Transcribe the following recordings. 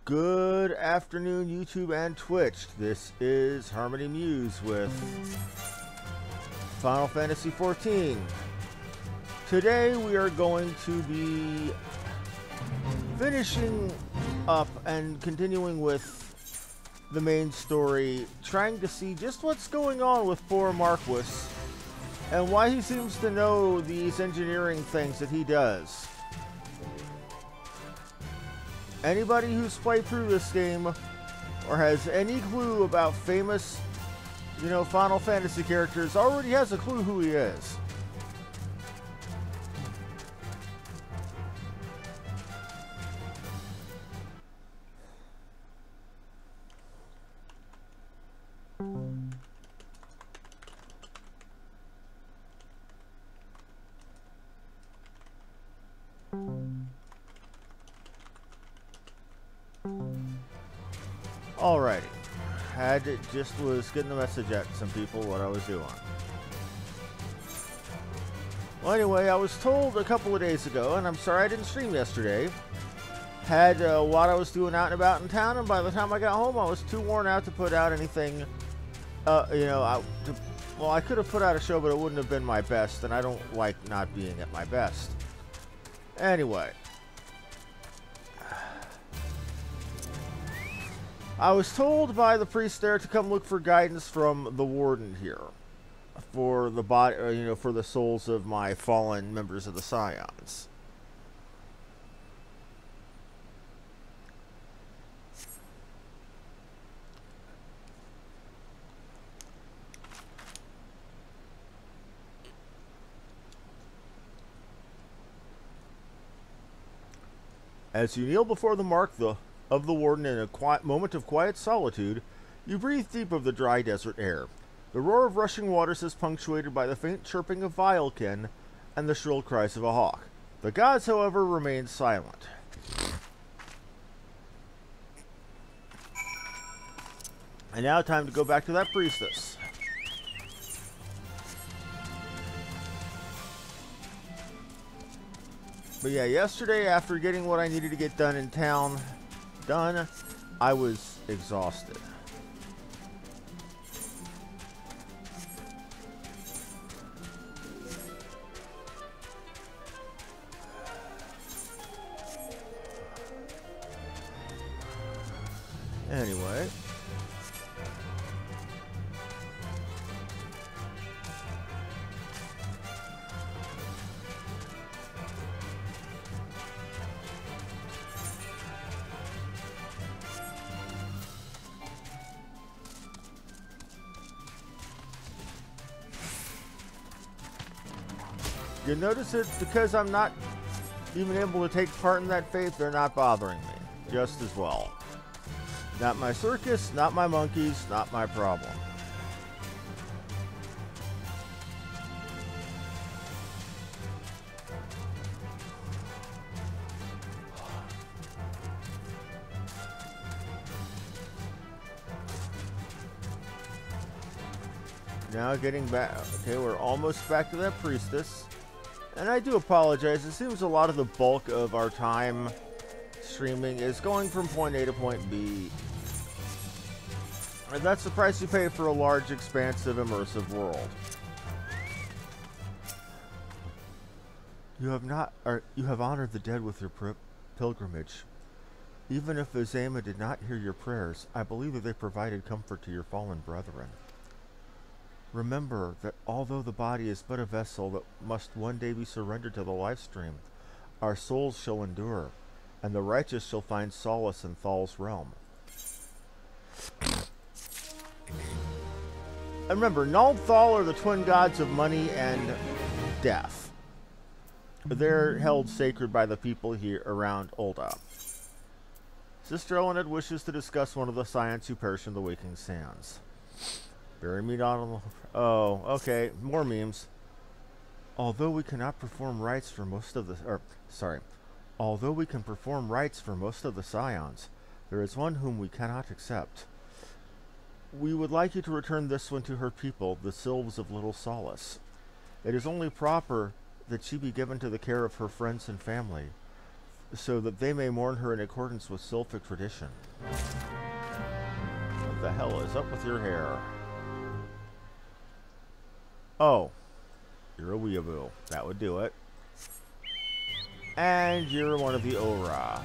Good afternoon, YouTube and Twitch. This is Harmony Muse with Final Fantasy XIV. Today we are going to be finishing up and continuing with the main story, trying to see just what's going on with poor Marques and why he seems to know these engineering things that he does. Anybody who's played through this game or has any clue about famous, Final Fantasy characters already has a clue who he is. Alrighty, was getting the message at some people what I was doing. Well, anyway, I was told a couple of days ago, and I'm sorry I didn't stream yesterday, what I was doing out and about in town, and by the time I got home, I was too worn out to put out anything. I could have put out a show, but it wouldn't have been my best, and I don't like not being at my best. Anyway. I was told by the priest there to come look for guidance from the warden here for the body, for the souls of my fallen members of the Scions. As you kneel before the mark of the warden in a moment of quiet solitude, you breathe deep of the dry desert air. The roar of rushing waters is punctuated by the faint chirping of violkin and the shrill cries of a hawk. The gods, however, remain silent. And now time to go back to that priestess. But yeah, yesterday after getting what I needed to get done in town, I was exhausted. Anyway. You notice it because I'm not even able to take part in that faith, they're not bothering me just as well. Not my circus, not my monkeys, not my problem. Now getting back, okay, we're almost back to that priestess. And I do apologize, it seems a lot of the bulk of our time streaming is going from point A to point B. And that's the price you pay for a large, expansive, immersive world. You have honored the dead with your pilgrimage. Even if Azema did not hear your prayers, I believe that they provided comfort to your fallen brethren. Remember that although the body is but a vessel that must one day be surrendered to the life stream, our souls shall endure, and the righteous shall find solace in Thal's realm. And remember, Null and Thal are the twin gods of money and death. They're held sacred by the people here around Ul'dah. Sister Elened wishes to discuss one of the Scions who perished in the Waking Sands. Bury me down on the... Oh, okay. More memes. Although we cannot perform rites for most of the... Although we can perform rites for most of the Scions, there is one whom we cannot accept. We would like you to return this one to her people, the Sylves of Little Solace. It is only proper that she be given to the care of her friends and family. so that they may mourn her in accordance with Sylphic tradition. What the hell is up with your hair? Oh, you're a weeaboo. That would do it. And you're one of the Ora.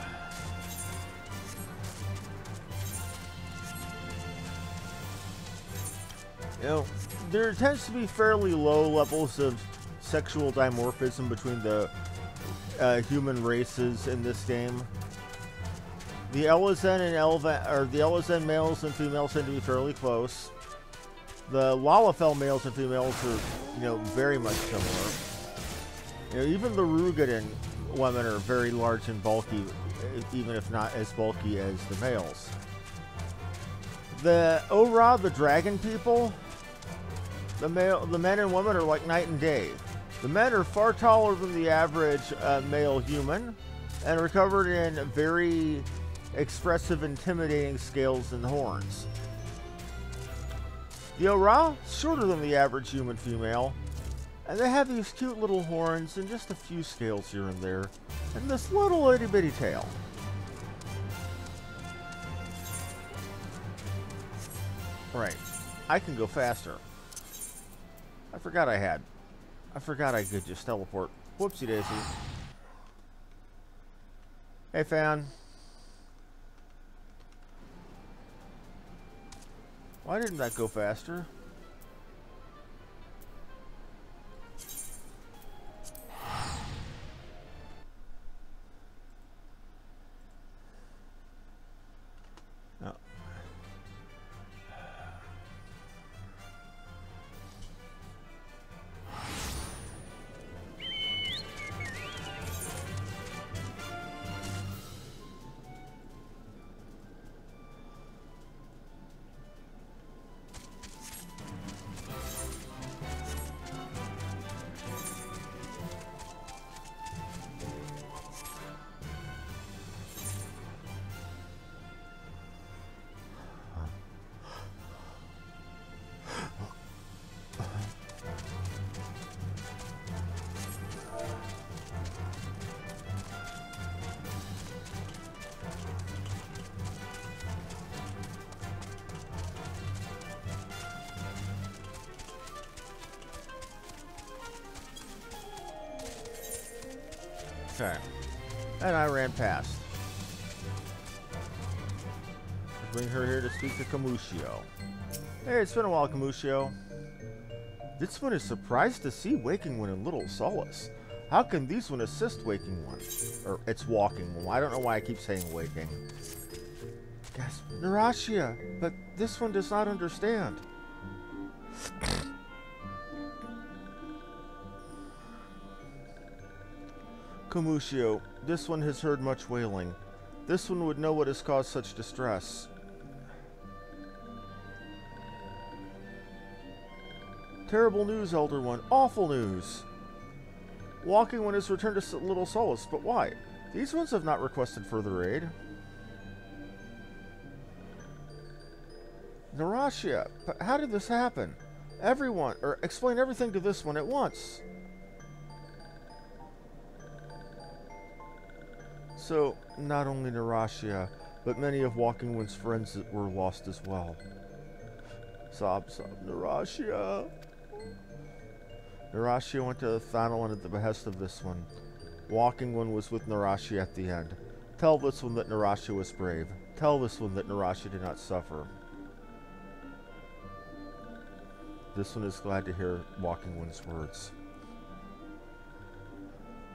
You know, there tends to be fairly low levels of sexual dimorphism between the human races in this game. The Elezen and the Elezen males and females tend to be fairly close. The Lalafell males and females are, you know, very much similar. You know, even the Rugadan women are very large and bulky, even if not as bulky as the males. The Ora, the dragon people, the men and women are like night and day. The men are far taller than the average male human and are covered in very expressive, intimidating scales and horns. The Ora, shorter than the average human female, and they have these cute little horns and just a few scales here and there, and this little itty bitty tail. Right, I can go faster. I forgot I could just teleport. Whoopsie daisy. Hey, fan. Why didn't that go faster? No. Okay. And I ran past. Bring her here to speak to Camuccio. Hey, it's been a while, Camuccio. This one is surprised to see Waking One in Little Solace. How can these one assist Waking One? Or, it's Walking One. I don't know why I keep saying Waking. Gasp. Narashia, but this one does not understand. Camuccio, this one has heard much wailing. This one would know what has caused such distress. Terrible news, Elder One. Awful news. Walking One has returned to Little Solace, but why? These ones have not requested further aid. Narashia, but how did this happen? Everyone, or explain everything to this one at once. So, not only Narashia, but many of Walking One's friends that were lost as well. Sob, sob, Narashia. Narashia went to Thanalan at the behest of this one. Walking One was with Narashia at the end. Tell this one that Narashia was brave. Tell this one that Narashia did not suffer. This one is glad to hear Walking One's words.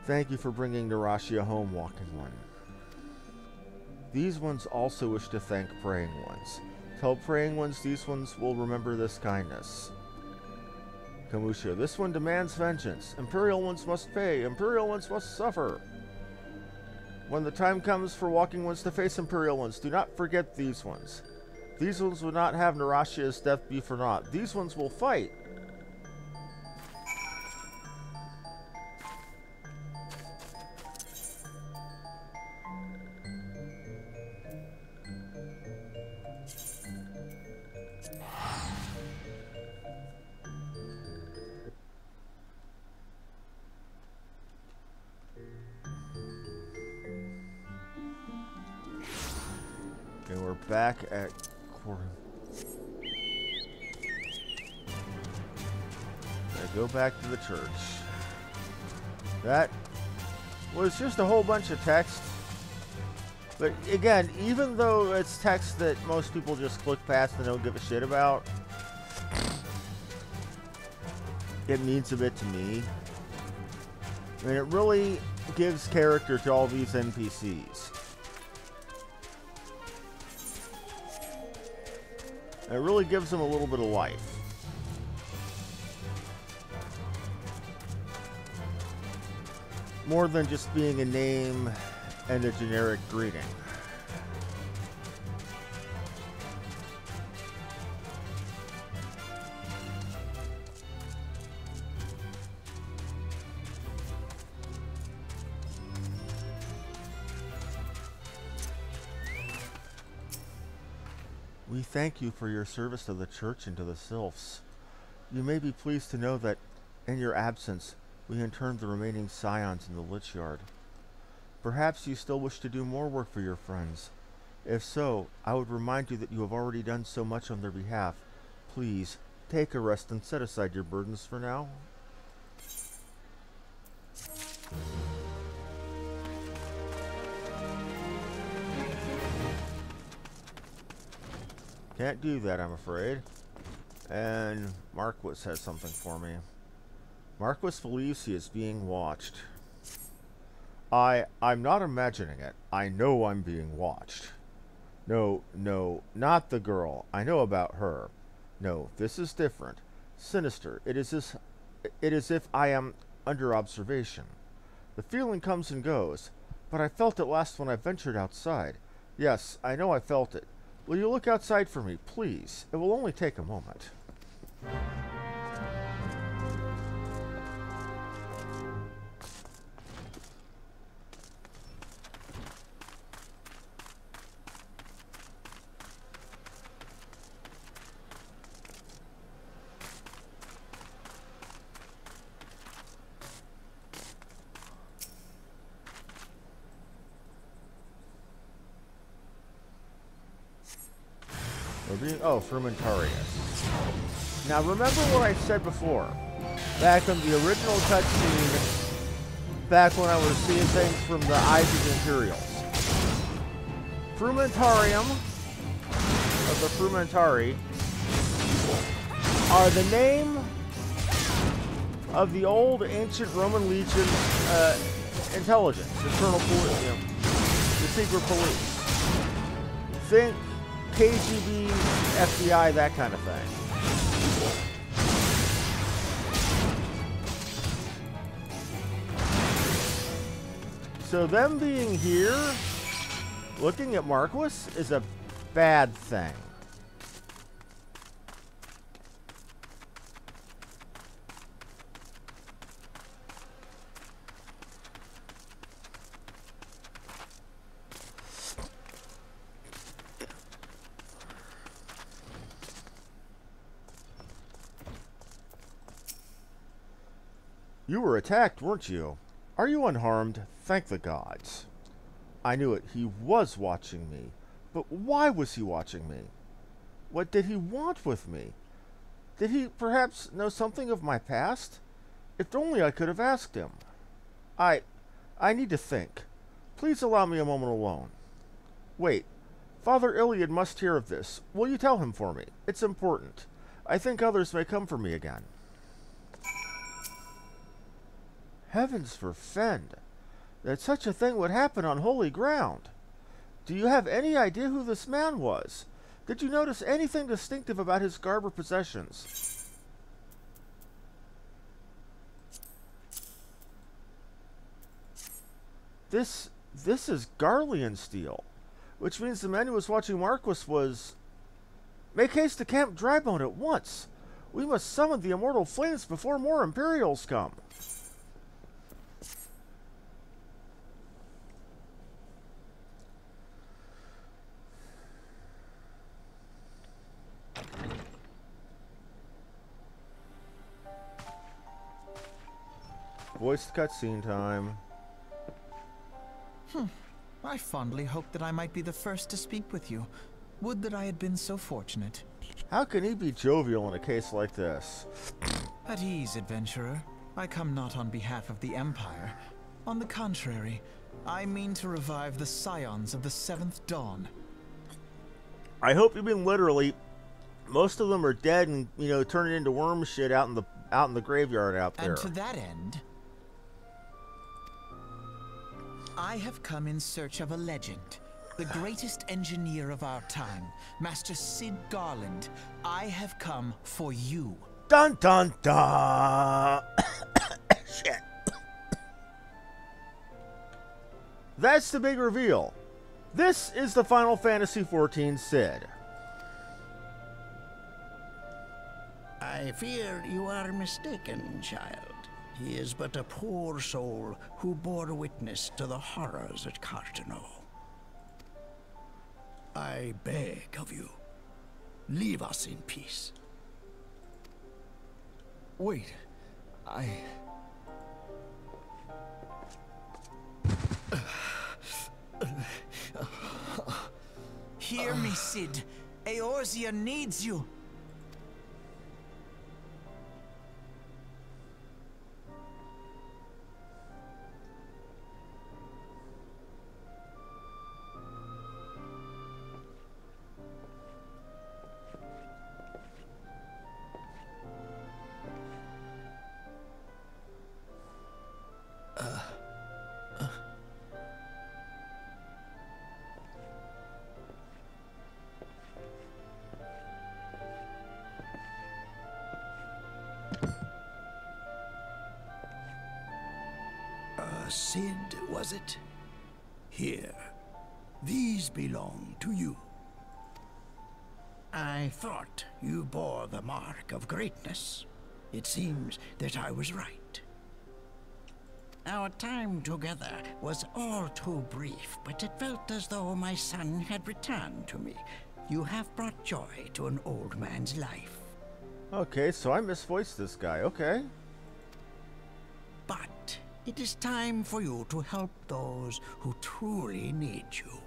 Thank you for bringing Narashia home, Walking One. These ones also wish to thank Praying Ones. Tell Praying Ones these ones will remember this kindness. Camuccio, this one demands vengeance. Imperial Ones must pay. Imperial Ones must suffer. When the time comes for Walking Ones to face Imperial Ones, do not forget these ones. These ones will not have Narashia's death be for naught. These ones will fight. And we're back at quarter. I go back to the church. That was just a whole bunch of text. But again, even though it's text that most people just click past and don't give a shit about, it means a bit to me. I mean, it really gives character to all these NPCs. It really gives them a little bit of life. More than just being a name and a generic greeting. We thank you for your service to the church and to the sylphs. You may be pleased to know that, in your absence, we interned the remaining scions in the Lich Yard. Perhaps you still wish to do more work for your friends. If so, I would remind you that you have already done so much on their behalf. Please, take a rest and set aside your burdens for now. Can't do that, I'm afraid. And Marques has something for me. Marques believes he is being watched. I'm not imagining it. I know I'm being watched. No, not the girl. I know about her. No, this is different. Sinister. It is as if I am under observation. The feeling comes and goes, but I felt it last when I ventured outside. Yes, I know I felt it. Will you look outside for me, please? It will only take a moment. Oh, Frumentarius. Now remember what I said before. Back in the original cutscene, back when I was seeing things from the eyes of the Imperials. Frumentarium, of the Frumentari, are the name of the old ancient Roman legion intelligence, internal police, the secret police. Think KGB, FBI, that kind of thing. So them being here, looking at Marques, is a bad thing. You were attacked, weren't you? Are you unharmed? Thank the gods. I knew it. He was watching me. But why was he watching me? What did he want with me? Did he perhaps know something of my past? If only I could have asked him. I need to think. Please allow me a moment alone. Wait. Father Iliad must hear of this. Will you tell him for me? It's important. I think others may come for me again. Heavens forfend, that such a thing would happen on holy ground. Do you have any idea who this man was? Did you notice anything distinctive about his garb or possessions? This is Garlean steel, which means the man who was watching Marques was... Make haste to Camp Drybone at once. We must summon the immortal flames before more Imperials come. Voiced cutscene time. I fondly hoped that I might be the first to speak with you. Would that I had been so fortunate. How can he be jovial in a case like this? At ease, adventurer. I come not on behalf of the Empire. On the contrary, I mean to revive the scions of the Seventh Dawn. I hope you mean literally. Most of them are dead and, turning into worm shit out in the graveyard out there. And to that end, I have come in search of a legend. The greatest engineer of our time, Master Cid Garland. I have come for you. Dun dun dun! Shit. That's the big reveal. This is the Final Fantasy XIV Cid. I fear you are mistaken, child. He is but a poor soul who bore witness to the horrors at Cartano. I beg of you, leave us in peace. Wait, Hear me, Cid. Eorzea needs you. Cid, was it? Here. These belong to you. I thought you bore the mark of greatness. It seems that I was right. Our time together was all too brief, but it felt as though my son had returned to me. You have brought joy to an old man's life. Okay, so I misvoiced this guy. Okay. But it is time for you to help those who truly need you.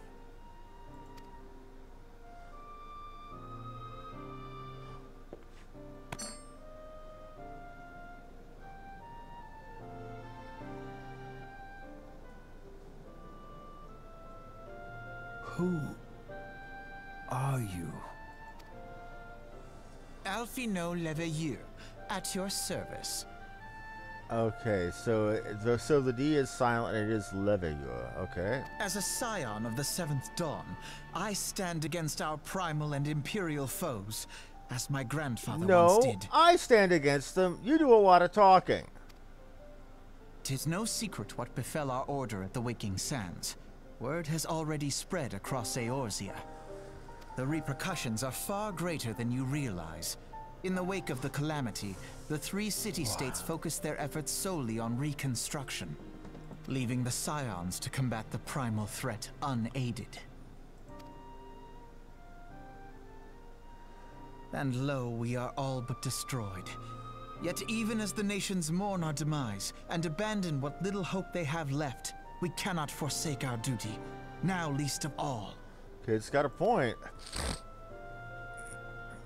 Who are you? Alphino Leveilleur, at your service. Okay, so the D is silent and it is Leveilleur. Okay. As a scion of the Seventh Dawn, I stand against our primal and imperial foes, as my grandfather once did. No, I stand against them. You do a lot of talking. 'Tis no secret what befell our order at the Waking Sands. Word has already spread across Eorzea. The repercussions are far greater than you realize. In the wake of the calamity, the three city-states focused their efforts solely on reconstruction, leaving the scions to combat the primal threat unaided. And lo, we are all but destroyed. Yet even as the nations mourn our demise and abandon what little hope they have left, we cannot forsake our duty, now least of all. Kid's got a point.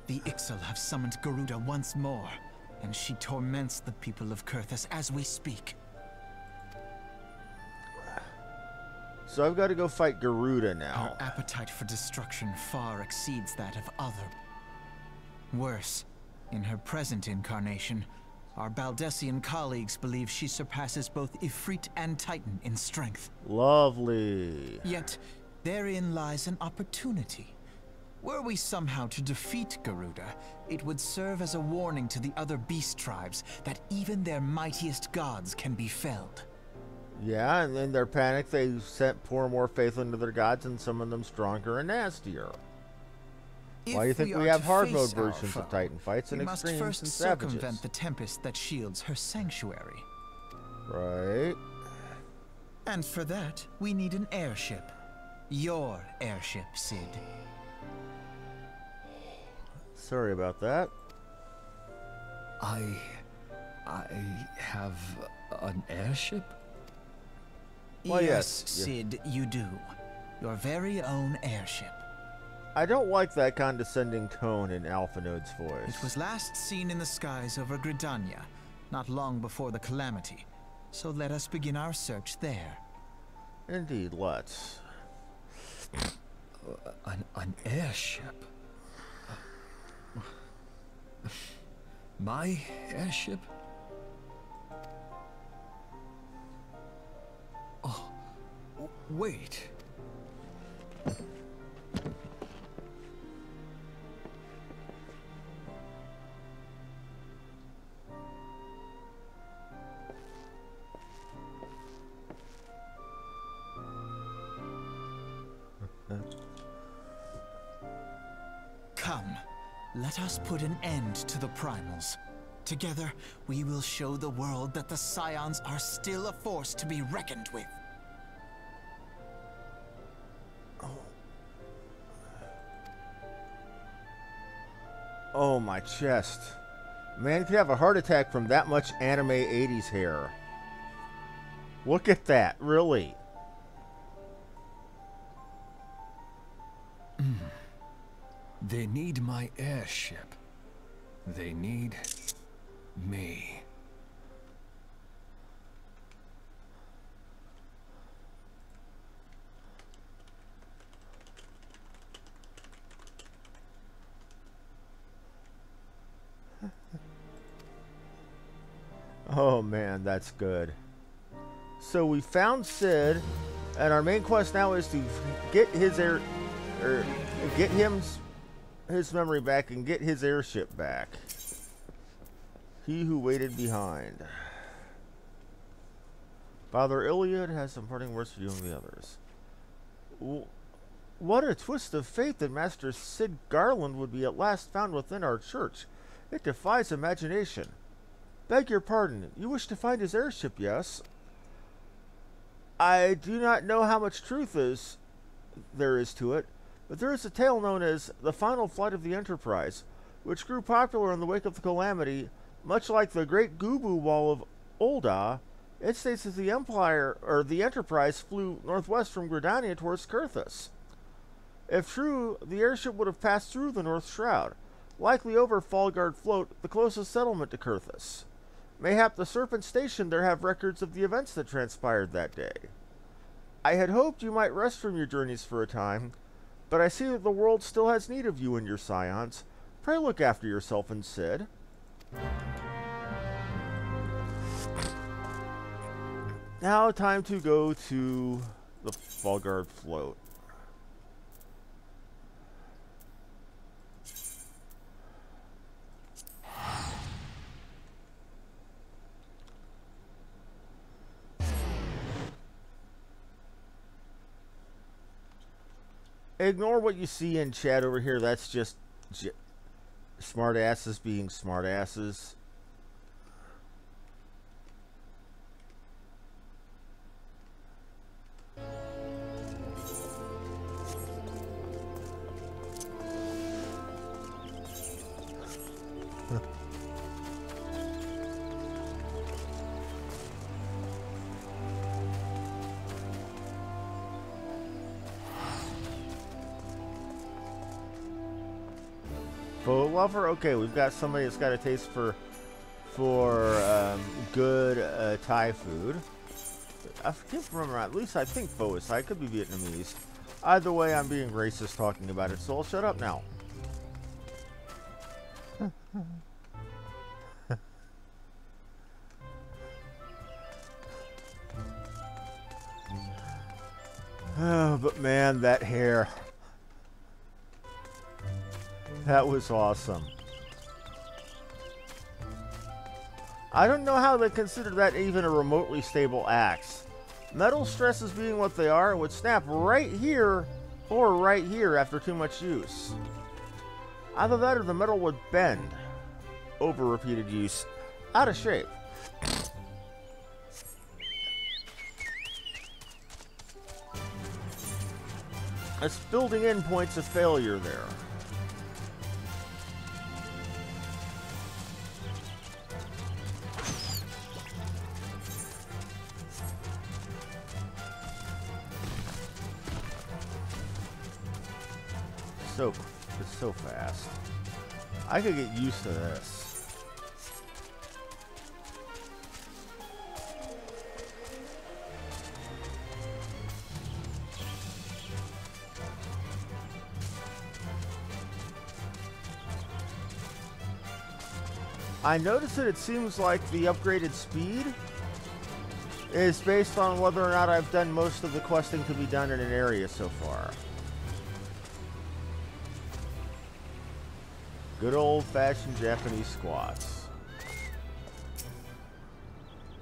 The Ixal have summoned Garuda once more, and she torments the people of Kurthus as we speak. So I've got to go fight Garuda Our now. appetite for destruction far exceeds that of other. Worse, in her present incarnation, our Baldessian colleagues believe she surpasses both Ifrit and Titan in strength. Lovely. Yet, therein lies an opportunity. Were we somehow to defeat Garuda, it would serve as a warning to the other beast tribes that even their mightiest gods can be felled. Yeah, and in their panic, they pour more faith into their gods and summon them stronger and nastier. Why do you think we have hard mode versions of Titan fights and extremes we must and first savages? circumvent the tempest that shields her sanctuary. Right. And for that, we need an airship. Your airship, Cid. Sorry about that. I have an airship? Well, Yes, yes. Cid, you do. Your very own airship. I don't like that condescending tone in Alpha Node's voice. It was last seen in the skies over Gridania, not long before the calamity. So let us begin our search there. Indeed, let's. An airship? My airship? Oh, wait. Come, let us put an end to the primals. Together, we will show the world that the Scions are still a force to be reckoned with. Oh, my chest. Man could have a heart attack from that much anime 80s hair. Look at that, really. They need my airship. They need me. Oh man, that's good. So we found Sid, and our main quest now is to get his his memory back and get his airship back. He who waited behind. Father Iliad has some parting words for you and the others. What a twist of fate that Master Sid Garland would be at last found within our church. It defies imagination. Beg your pardon, you wish to find his airship, yes? I do not know how much truth there is to it, but there is a tale known as the final flight of the Enterprise, which grew popular in the wake of the calamity. Much like the Great Gubu Wall of Olda, it states that the Enterprise flew northwest from Gridania towards Kurthus. If true, the airship would have passed through the North Shroud, likely over Falgard Float, the closest settlement to Kurthus. Mayhap the Serpent Station there have records of the events that transpired that day. I had hoped you might rest from your journeys for a time, but I see that the world still has need of you and your scions. Pray look after yourself and Sid. Now time to go to the Falgard Float. Ignore what you see in chat over here. That's just smartasses being smartasses. Food lover? Okay, we've got somebody that's got a taste for good Thai food. I can't remember, at least I think Pho is Thai. I could be Vietnamese. Either way, I'm being racist talking about it, so I'll shut up now. Oh, but man, that hair. That was awesome. I don't know how they consider that even a remotely stable axe. Metal stresses being what they are, it would snap right here or right here after too much use. Either that or the metal would bend over repeated use. Out of shape. It's building in points of failure there. It's so fast. I could get used to this. I noticed that it seems like the upgraded speed is based on whether or not I've done most of the questing to be done in an area so far. Good old-fashioned Japanese squats.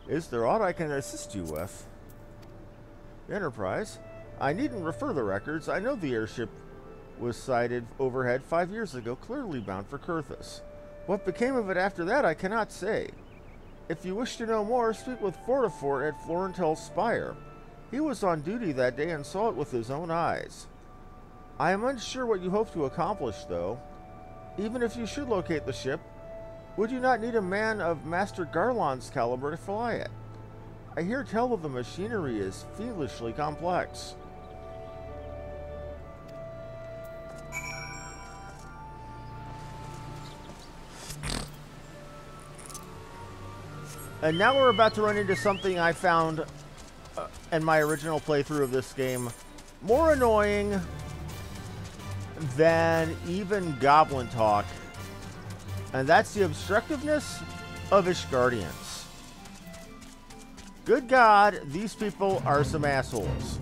Is there aught I can assist you with? Enterprise? I needn't refer the records. I know the airship was sighted overhead 5 years ago, clearly bound for Kurthus. What became of it after that, I cannot say. If you wish to know more, speak with Fortifort at Florentel's Spire. He was on duty that day and saw it with his own eyes. I am unsure what you hope to accomplish, though. Even if you should locate the ship, would you not need a man of Master Garland's caliber to fly it? I hear tell that the machinery is fiendishly complex. And now we're about to run into something I found in my original playthrough of this game more annoying than even Goblin Talk. And that's the obstructiveness of Ishgardians. Good God, these people are some assholes.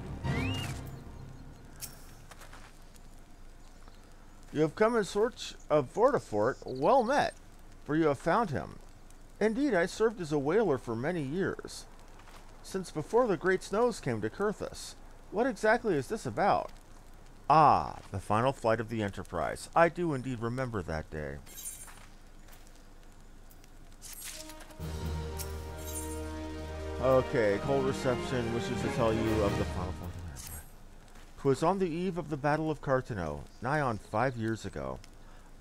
You have come in search of Fortifort. Well met, for you have found him. Indeed, I served as a whaler for many years, since before the Great Snows came to Kurthus. What exactly is this about? Ah, the final flight of the Enterprise. I do indeed remember that day. Okay, cold reception wishes to tell you of the final flight of the Enterprise. 'Twas on the eve of the Battle of Cartano, nigh on 5 years ago.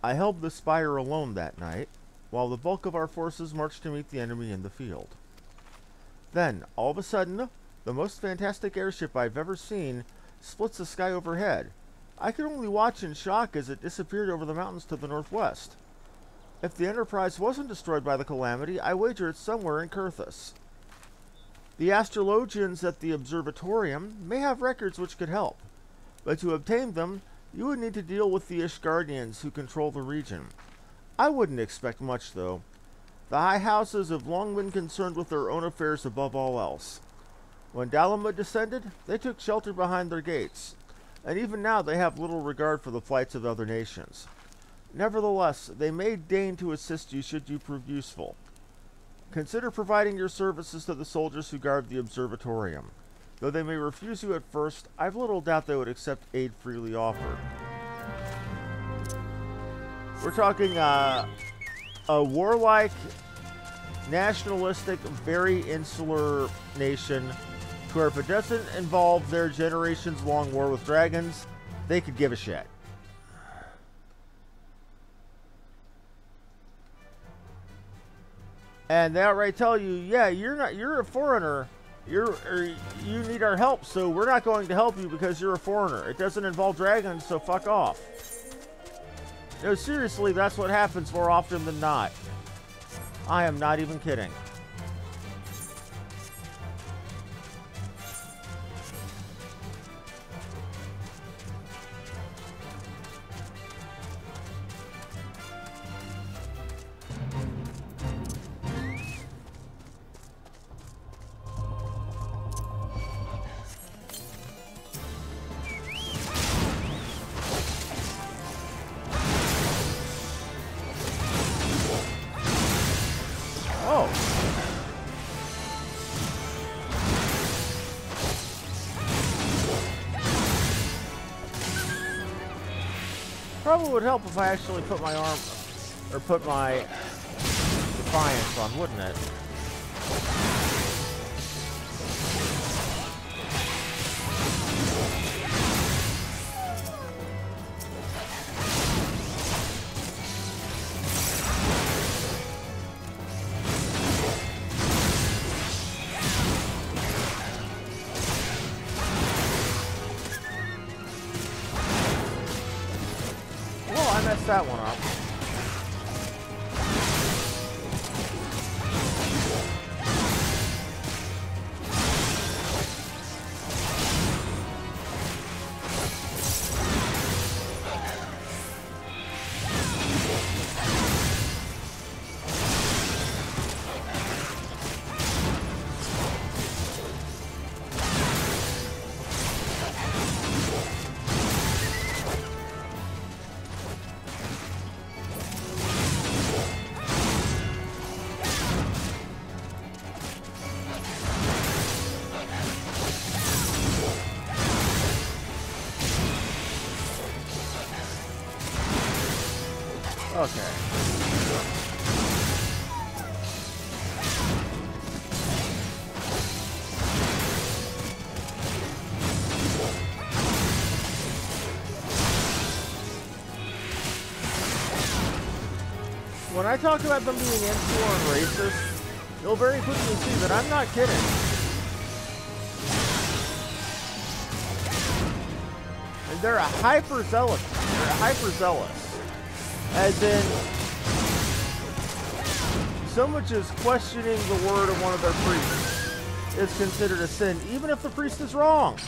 I held the spire alone that night, while the bulk of our forces marched to meet the enemy in the field. Then, all of a sudden, the most fantastic airship I've ever seen splits the sky overhead. I could only watch in shock as it disappeared over the mountains to the northwest. If the Enterprise wasn't destroyed by the calamity, I wager it's somewhere in Kurthus. The astrologians at the observatorium may have records which could help, but to obtain them, you would need to deal with the Ishgardians who control the region. I wouldn't expect much, though. The high houses have long been concerned with their own affairs above all else. When Dalamud descended, they took shelter behind their gates, and even now they have little regard for the plights of other nations. Nevertheless, they may deign to assist you should you prove useful. Consider providing your services to the soldiers who guard the observatorium. Though they may refuse you at first, I've little doubt they would accept aid freely offered. We're talking a warlike, nationalistic, very insular nation where if it doesn't involve their generations-long war with dragons, they could give a shit. And they outright tell you, yeah, you're a foreigner. You need our help, so we're not going to help you because you're a foreigner. It doesn't involve dragons, so fuck off. No, seriously, that's what happens more often than not. I am not even kidding. Probably would help if I actually put my arm, or put my Defiance on, wouldn't it? messed that one up. Okay. When I talk about them being insular and racist, you'll very quickly see that I'm not kidding. And they're hyper-zealous. As in, so much as questioning the word of one of their priests is considered a sin, even if the priest is wrong.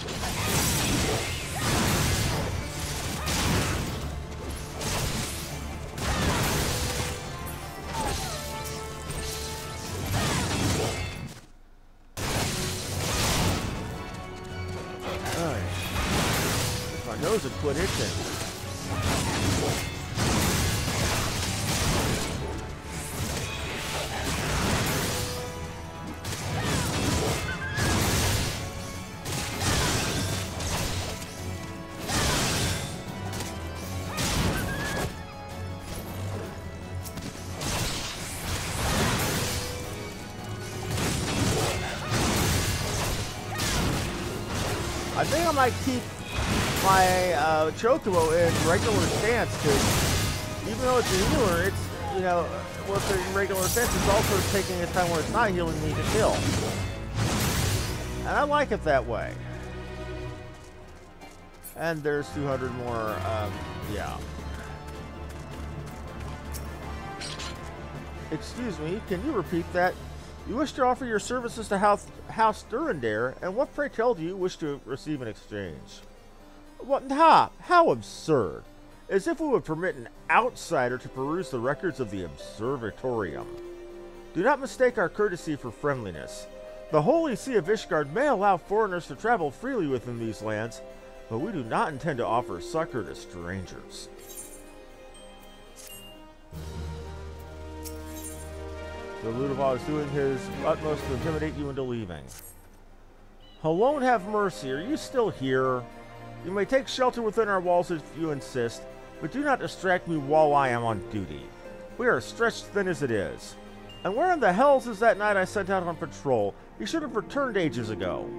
My nose would quit itching. I think I might keep my Chocobo in regular stance, because even though it's a healer, it's, you know, with the regular stance, it's also taking its time where it's not healing me to kill. And I like it that way. And there's 200 more, yeah. Excuse me, can you repeat that? You wish to offer your services to House Durandare, and what, pray tell, do you wish to receive in exchange? What? How absurd. As if we would permit an outsider to peruse the records of the Observatorium. Do not mistake our courtesy for friendliness. The Holy See of Ishgard may allow foreigners to travel freely within these lands, but we do not intend to offer succor to strangers. So Ludoval is doing his utmost to intimidate you into leaving. Alone have mercy, are you still here? You may take shelter within our walls if you insist, but do not distract me while I am on duty. We are stretched thin as it is. And where in the hells is that knight I sent out on patrol? He should have returned ages ago.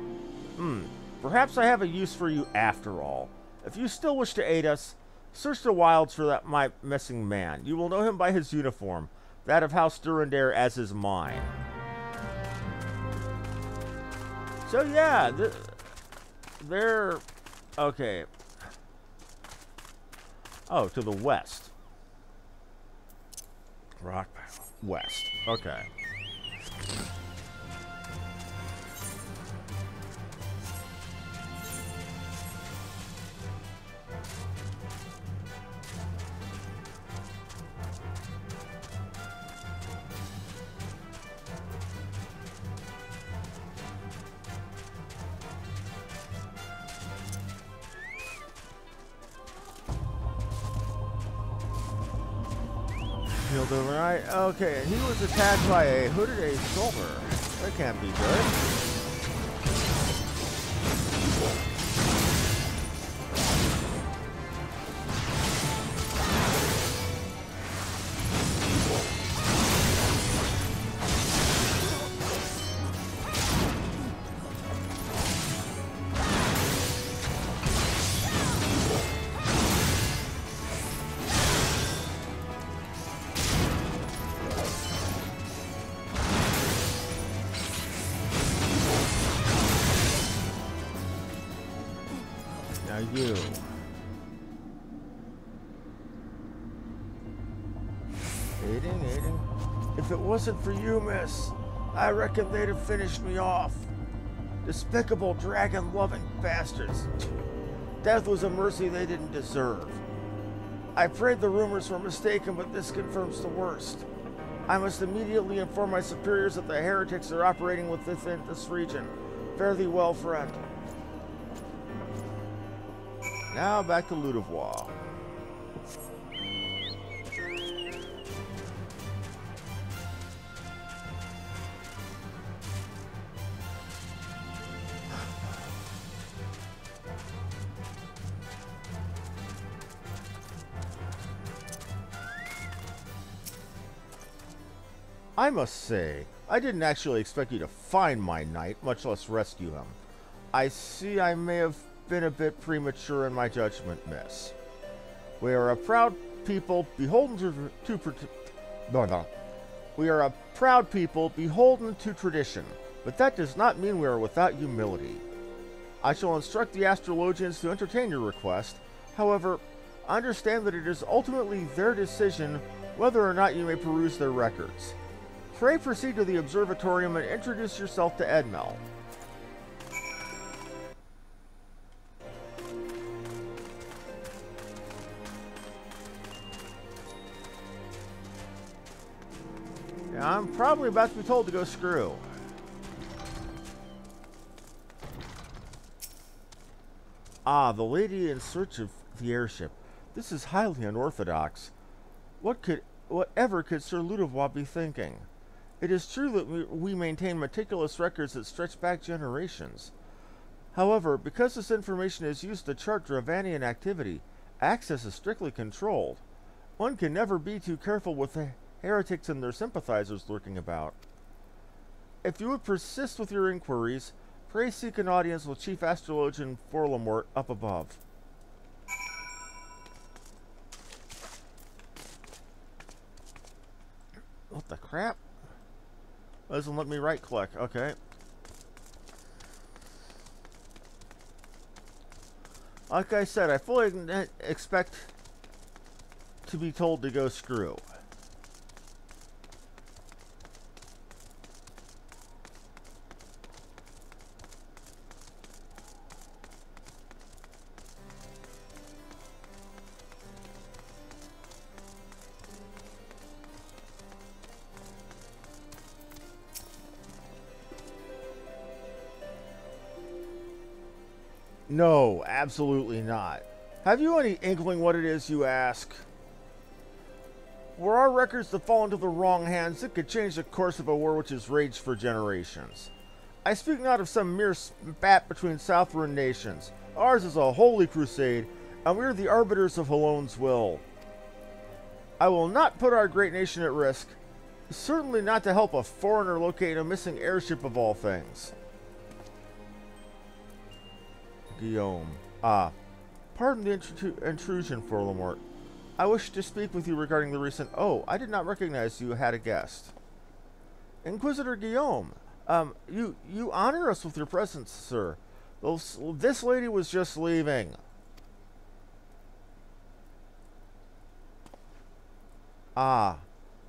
Perhaps I have a use for you after all. If you still wish to aid us, search the wilds for my missing man. You will know him by his uniform. That of House Durandare as is mine. So yeah, they're... Okay. Oh, to the west. Rock west. Okay. Healed overnight. Okay, and he was attacked by a hooded assaulter. That can't be good. Aiding. If it wasn't for you, miss, I reckon they'd have finished me off. Despicable dragon-loving bastards. Death was a mercy they didn't deserve. I prayed the rumors were mistaken, but this confirms the worst. I must immediately inform my superiors that the heretics are operating within this region. Fare thee well, friend. Now back to Ludovois. I must say, I didn't actually expect you to find my knight, much less rescue him. I see I may have been a bit premature in my judgment, miss. We are a proud people beholden We are a proud people beholden to tradition, but that does not mean we are without humility. I shall instruct the astrologians to entertain your request. However, understand that it is ultimately their decision whether or not you may peruse their records. Pray proceed to the observatorium and introduce yourself to Edmel. Yeah, I'm probably about to be told to go screw. Ah, the lady in search of the airship. This is highly unorthodox. Whatever could Sir Ludovois be thinking? It is true that we maintain meticulous records that stretch back generations. However, because this information is used to chart Dravanian activity, access is strictly controlled. One can never be too careful with the heretics and their sympathizers lurking about. If you would persist with your inquiries, pray seek an audience with Chief Astrologian Forlamort up above. What the crap? Doesn't let me right-click. Okay. Like I said, I fully expect to be told to go screw. No, absolutely not. Have you any inkling what it is you ask? Were our records to fall into the wrong hands, it could change the course of a war which has raged for generations. I speak not of some mere spat between Southron nations. Ours is a holy crusade, and we are the arbiters of Halone's will. I will not put our great nation at risk, certainly not to help a foreigner locate a missing airship of all things. Guillaume. Ah, pardon the intrusion, Forlamort. I wish to speak with you regarding the recent... Oh, I did not recognize you had a guest. Inquisitor Guillaume, you honor us with your presence, sir. This lady was just leaving. Ah,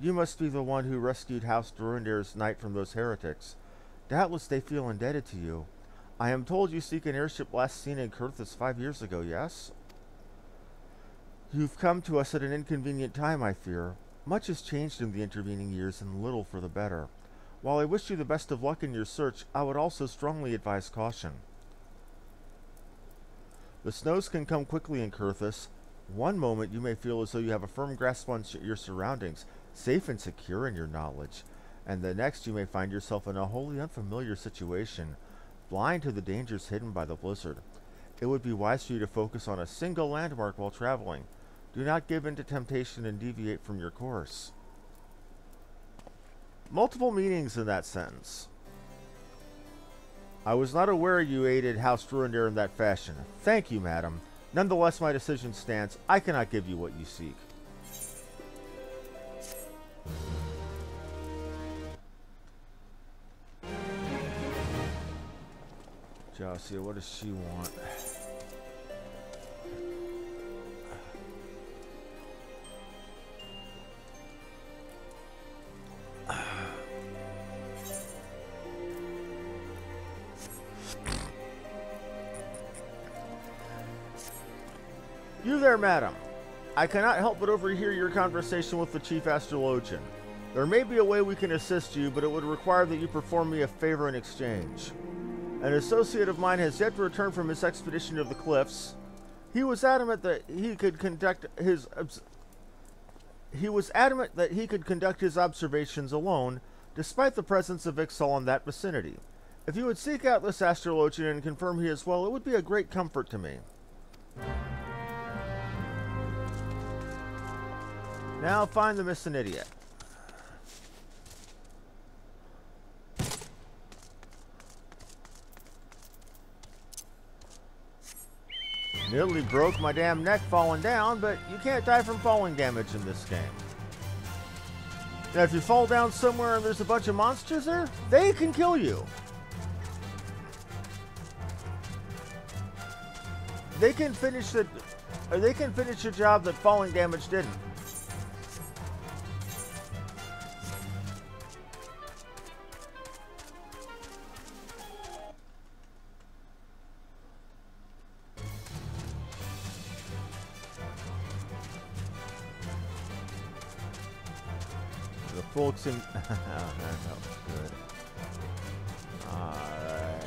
you must be the one who rescued House Durandir's knight from those heretics. Doubtless they feel indebted to you. I am told you seek an airship last seen in Kurthus 5 years ago, yes? You've come to us at an inconvenient time, I fear. Much has changed in the intervening years, and little for the better. While I wish you the best of luck in your search, I would also strongly advise caution. The snows can come quickly in Kurthus. One moment you may feel as though you have a firm grasp on your surroundings, safe and secure in your knowledge, and the next you may find yourself in a wholly unfamiliar situation, blind to the dangers hidden by the blizzard. It would be wise for you to focus on a single landmark while traveling. Do not give in to temptation and deviate from your course. Multiple meanings in that sentence. I was not aware you aided House Durandir in that fashion. Thank you, madam. Nonetheless, my decision stands. I cannot give you what you seek. Josia, what does she want? You there, madam. I cannot help but overhear your conversation with the chief astrologian. There may be a way we can assist you, but it would require that you perform me a favor in exchange. An associate of mine has yet to return from his expedition to the cliffs. He was adamant that he could conduct his observations alone, despite the presence of Ixal in that vicinity. If you would seek out this astrologian and confirm he is well, it would be a great comfort to me. Now find the missing idiot. Nearly broke my damn neck falling down, but you can't die from falling damage in this game. Now, if you fall down somewhere and there's a bunch of monsters there, they can kill you. They can finish the job that falling damage didn't. The folks in that was good. Alright.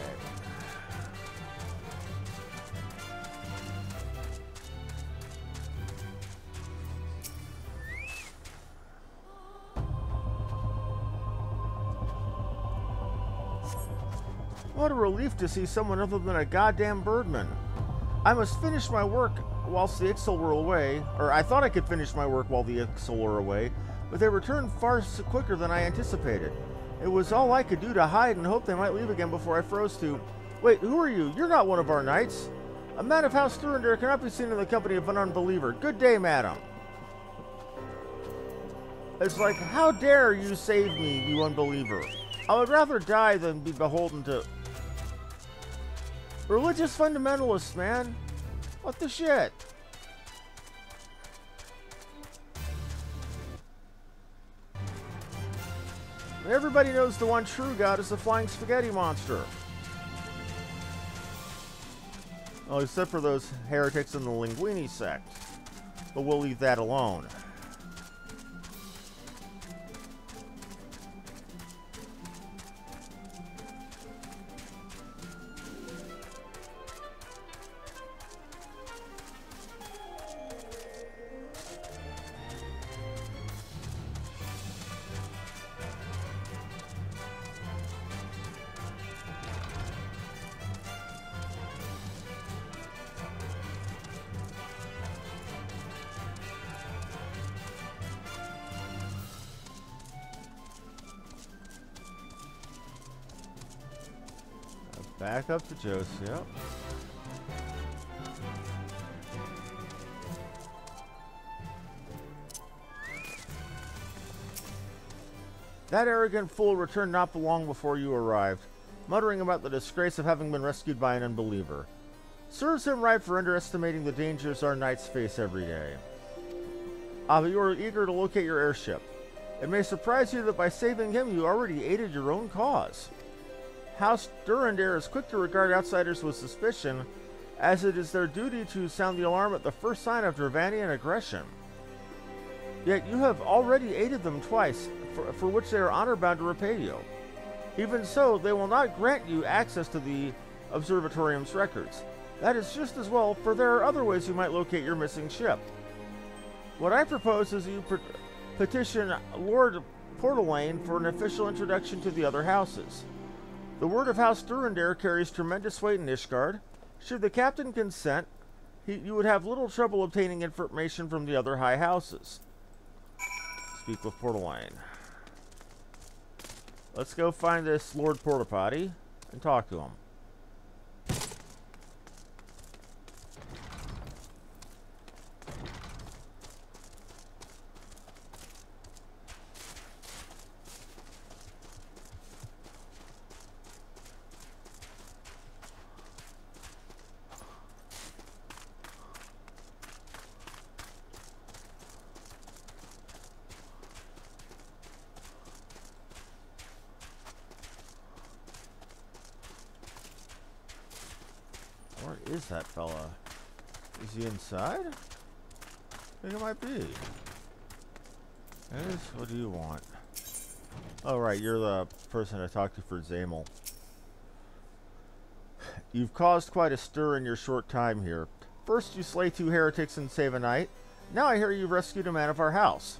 What a relief to see someone other than a goddamn birdman. I must finish my work whilst the Ixal were away, or I thought I could finish my work while the Ixal were away, but they returned far quicker than I anticipated. It was all I could do to hide and hope they might leave again before I froze to... Wait, who are you? You're not one of our knights. A man of House Durandar cannot be seen in the company of an unbeliever. Good day, madam. It's like, how dare you save me, you unbeliever? I would rather die than be beholden to... Religious fundamentalists, man. What the shit? Everybody knows the one true god is the flying spaghetti monster. Well, except for those heretics in the Linguini sect. But we'll leave that alone. Back up to Joseph. Yep. That arrogant fool returned not long before you arrived, muttering about the disgrace of having been rescued by an unbeliever. Serves him right for underestimating the dangers our knights face every day. But you are eager to locate your airship. It may surprise you that by saving him you already aided your own cause. House Durandar is quick to regard outsiders with suspicion, as it is their duty to sound the alarm at the first sign of Dravanian aggression. Yet you have already aided them twice, for which they are honor-bound to repay you. Even so, they will not grant you access to the Observatorium's records. That is just as well, for there are other ways you might locate your missing ship. What I propose is you petition Lord Portalane for an official introduction to the other houses. The word of House Durandar carries tremendous weight in Ishgard. Should the captain consent, you would have little trouble obtaining information from the other high houses. Speak with Portalane. Let's go find this Lord Portapotty and talk to him. Where is that fella? Is he inside? I think it might be. Yes, what do you want? Oh, right, you're the person I talked to for Zamel. You've caused quite a stir in your short time here. First, you slay 2 heretics and save a knight. Now I hear you've rescued a man of our house.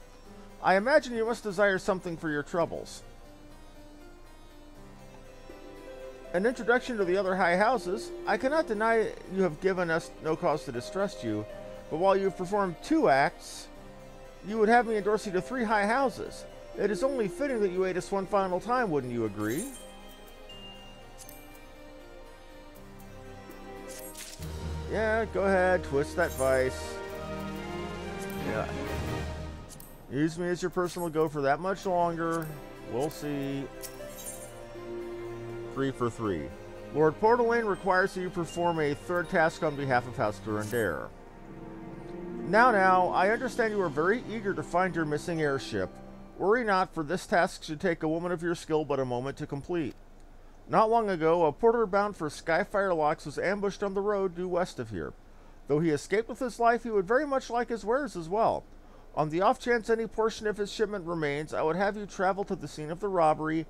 I imagine you must desire something for your troubles. An introduction to the other high houses. I cannot deny you have given us no cause to distrust you, but while you have performed 2 acts, you would have me endorse you to 3 high houses. It is only fitting that you aid us one final time, wouldn't you agree? Yeah, go ahead, twist that vice. Yeah. Use me as your personal go for that much longer. We'll see. 3 for 3. Lord Portalaine requires that you perform a 3rd task on behalf of House Durandare. Now, I understand you are very eager to find your missing airship. Worry not, for this task should take a woman of your skill but a moment to complete. Not long ago, a porter bound for Skyfire Locks was ambushed on the road due west of here. Though he escaped with his life, he would very much like his wares as well. On the off chance any portion of his shipment remains, I would have you travel to the scene of the robbery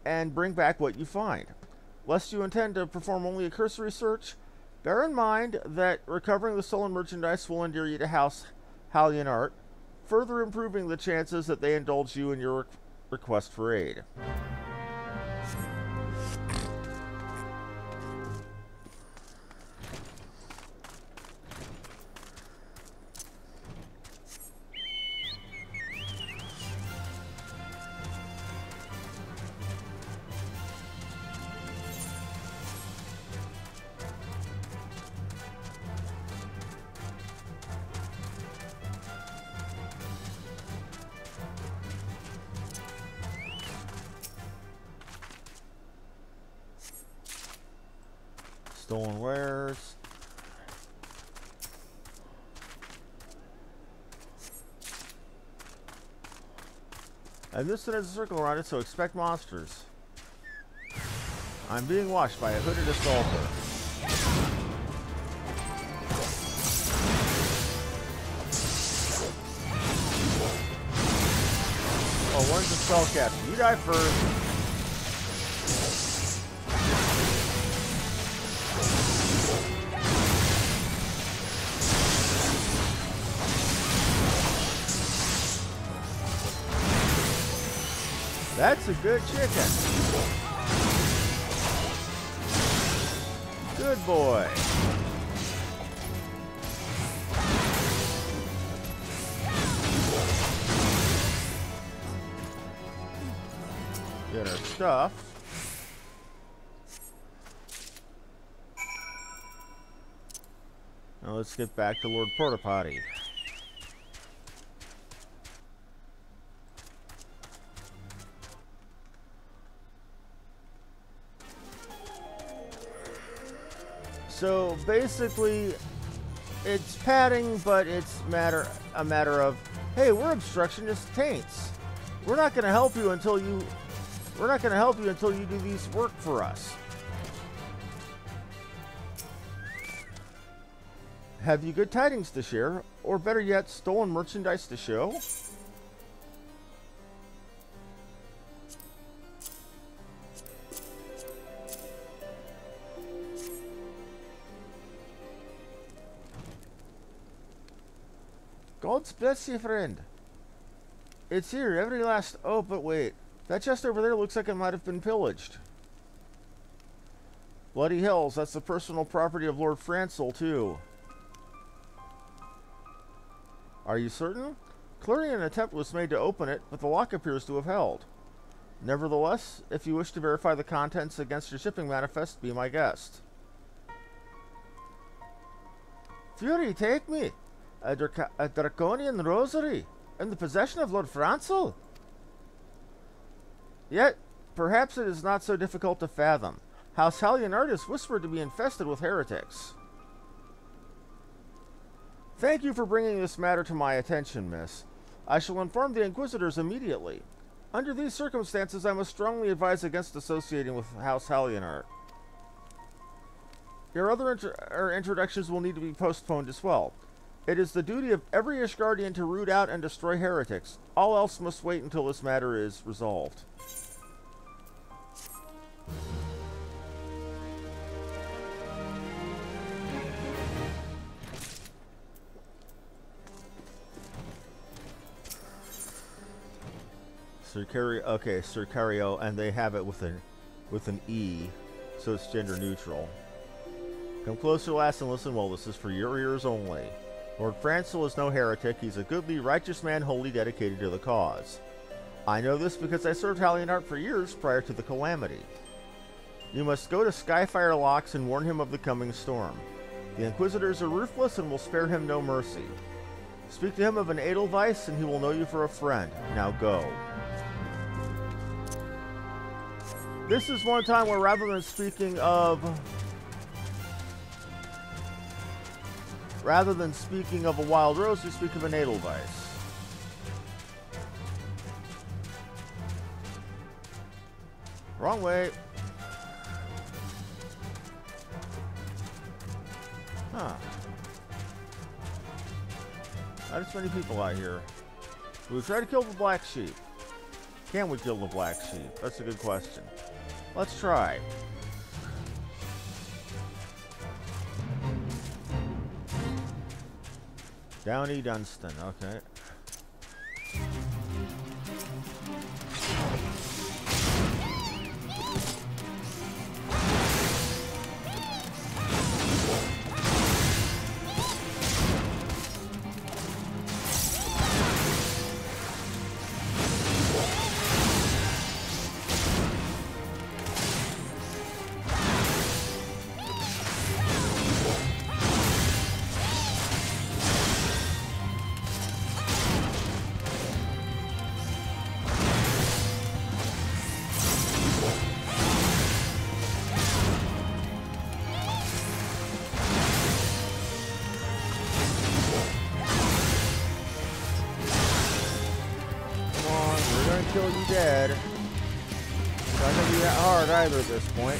and bring back what you find. Lest you intend to perform only a cursory search, bear in mind that recovering the stolen merchandise will endear you to House Hallionart, further improving the chances that they indulge you in your request for aid. Stolen wares. And this one has a circle around it, so expect monsters. I'm being watched by a hooded assaulter. Oh, one's a spellcaster. You die first. That's a good chicken. Good boy. Get our stuff. Now let's get back to Lord Portapotty. So basically, it's padding, but it's a matter of, hey, we're obstructionist taints. We're not going to help you until you do these work for us. Have you good tidings to share, or better yet, stolen merchandise to show? God bless you, friend. It's here, every last... Oh, but wait. That chest over there looks like it might have been pillaged. Bloody hells, that's the personal property of Lord Francel, too. Are you certain? Clearly an attempt was made to open it, but the lock appears to have held. Nevertheless, if you wish to verify the contents against your shipping manifest, be my guest. Fury, take me! A draconian rosary, in the possession of Lord Francel. Yet, perhaps it is not so difficult to fathom. House Hallionart is whispered to be infested with heretics. Thank you for bringing this matter to my attention, miss. I shall inform the Inquisitors immediately. Under these circumstances, I must strongly advise against associating with House Hallionart. Your other introductions will need to be postponed as well. It is the duty of every Ishgardian to root out and destroy heretics. All else must wait until this matter is resolved. Circario, and they have it with an E, so it's gender neutral. Come closer, lass, and listen well. This is for your ears only. Lord Francil is no heretic. He's a goodly, righteous man wholly dedicated to the cause. I know this because I served Hallionart for years prior to the calamity. You must go to Skyfire Locks and warn him of the coming storm. The Inquisitors are ruthless and will spare him no mercy. Speak to him of an Edelweiss, and he will know you for a friend. Now go. This is one time where rather than speaking of a wild rose, we speak of an Edelweiss. Wrong way. Huh. Not as many people out here. Do we try to kill the black sheep? Can we kill the black sheep? That's a good question. Let's try. Downey Dunstan, okay. Kill you dead. It's not gonna be that hard either at this point.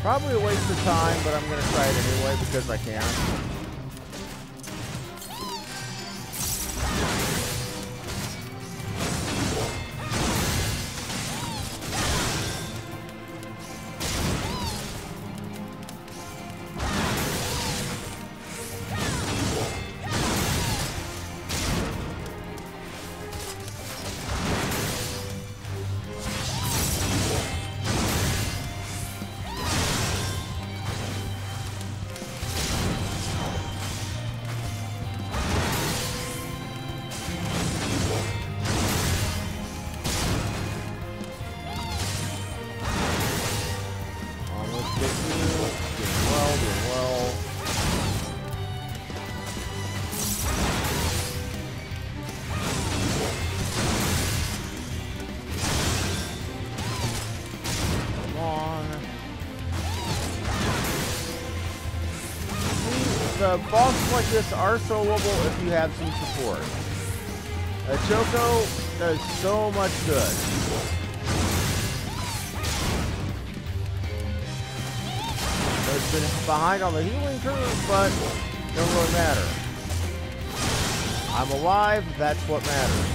Probably a waste of time, but I'm going to try it anyway because I can. The bosses like this are soloable if you have some support. Choco does so much good. It's been behind on the healing curve, but it doesn't really matter. I'm alive, that's what matters.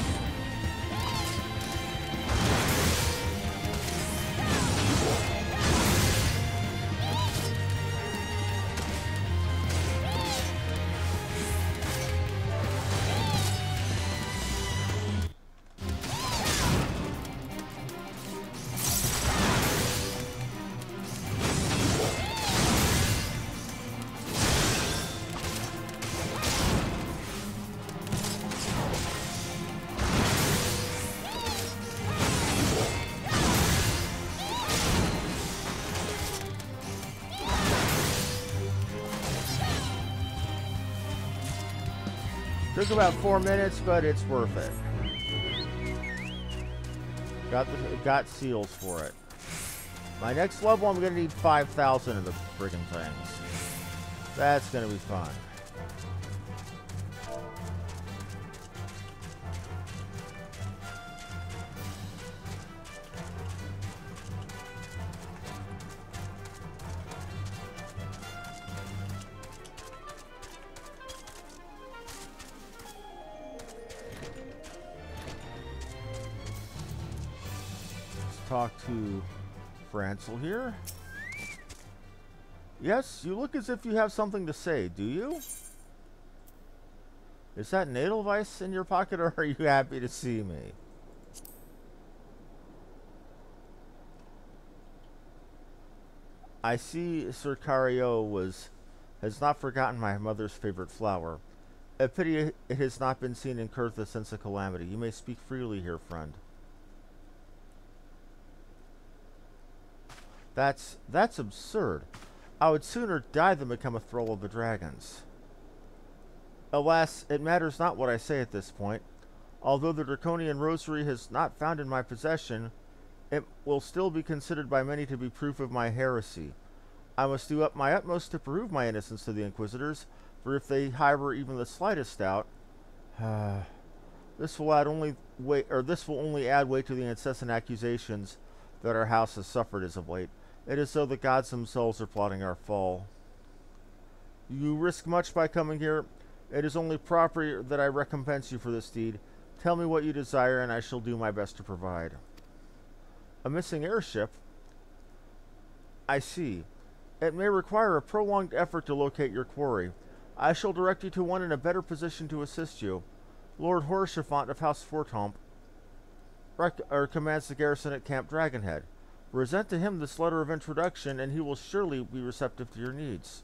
Took about 4 minutes, but it's worth it. Got seals for it. My next level, I'm going to need 5,000 of the friggin' things. That's going to be fun. Talk to Francel here. Yes, you look as if you have something to say, do you? Is that an Edelweiss in your pocket, or are you happy to see me? I see Sir Cario has not forgotten my mother's favorite flower. A pity it has not been seen in Kurtha since the calamity. You may speak freely here, friend. That's absurd. I would sooner die than become a thrall of the dragons. Alas, it matters not what I say at this point. Although the draconian rosary has not found in my possession, it will still be considered by many to be proof of my heresy. I must do up my utmost to prove my innocence to the Inquisitors, for if they harbor even the slightest doubt, this will only add weight to the incessant accusations that our house has suffered as of late. It is so the gods themselves are plotting our fall. You risk much by coming here. It is only proper that I recompense you for this deed. Tell me what you desire, and I shall do my best to provide. A missing airship? I see. It may require a prolonged effort to locate your quarry. I shall direct you to one in a better position to assist you. Lord Horchefant of House Fortomp commands the garrison at Camp Dragonhead. Present to him this letter of introduction, and he will surely be receptive to your needs.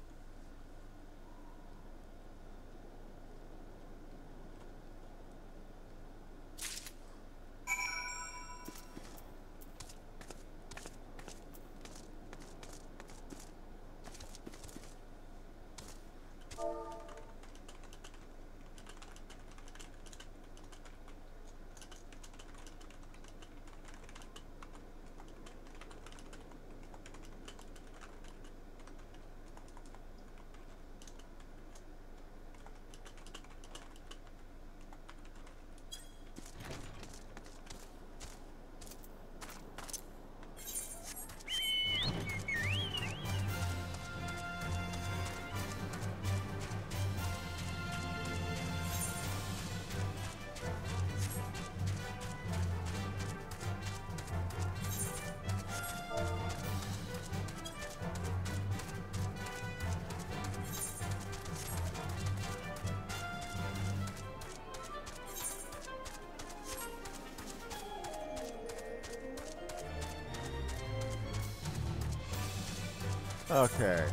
Okay.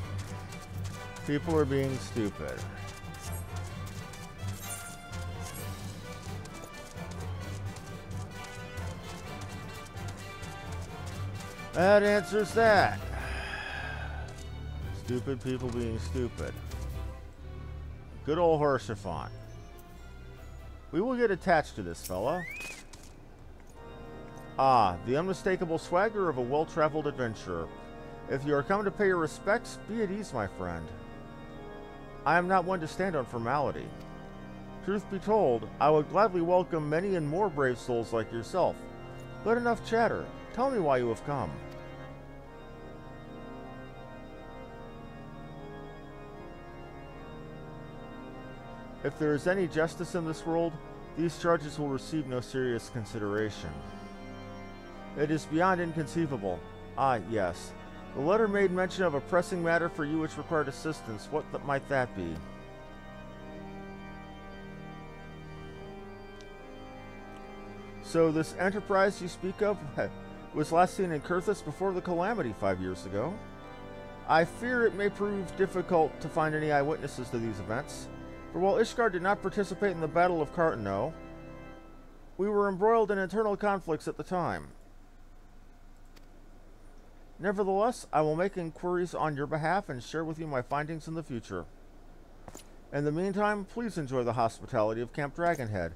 People are being stupid. That answers that. Stupid people being stupid. Good old Horchefant. We will get attached to this fella. Ah, the unmistakable swagger of a well-traveled adventurer. If you are come to pay your respects, be at ease, my friend. I am not one to stand on formality. Truth be told, I would gladly welcome many and more brave souls like yourself. But enough chatter. Tell me why you have come. If there is any justice in this world, these charges will receive no serious consideration. It is beyond inconceivable. Ah, yes. The letter made mention of a pressing matter for you which required assistance. What might that be? So this enterprise you speak of was last seen in Kurthus before the calamity 5 years ago. I fear it may prove difficult to find any eyewitnesses to these events, for while Ishgard did not participate in the Battle of Cartano, we were embroiled in internal conflicts at the time. Nevertheless, I will make inquiries on your behalf and share with you my findings in the future. In the meantime, please enjoy the hospitality of Camp Dragonhead.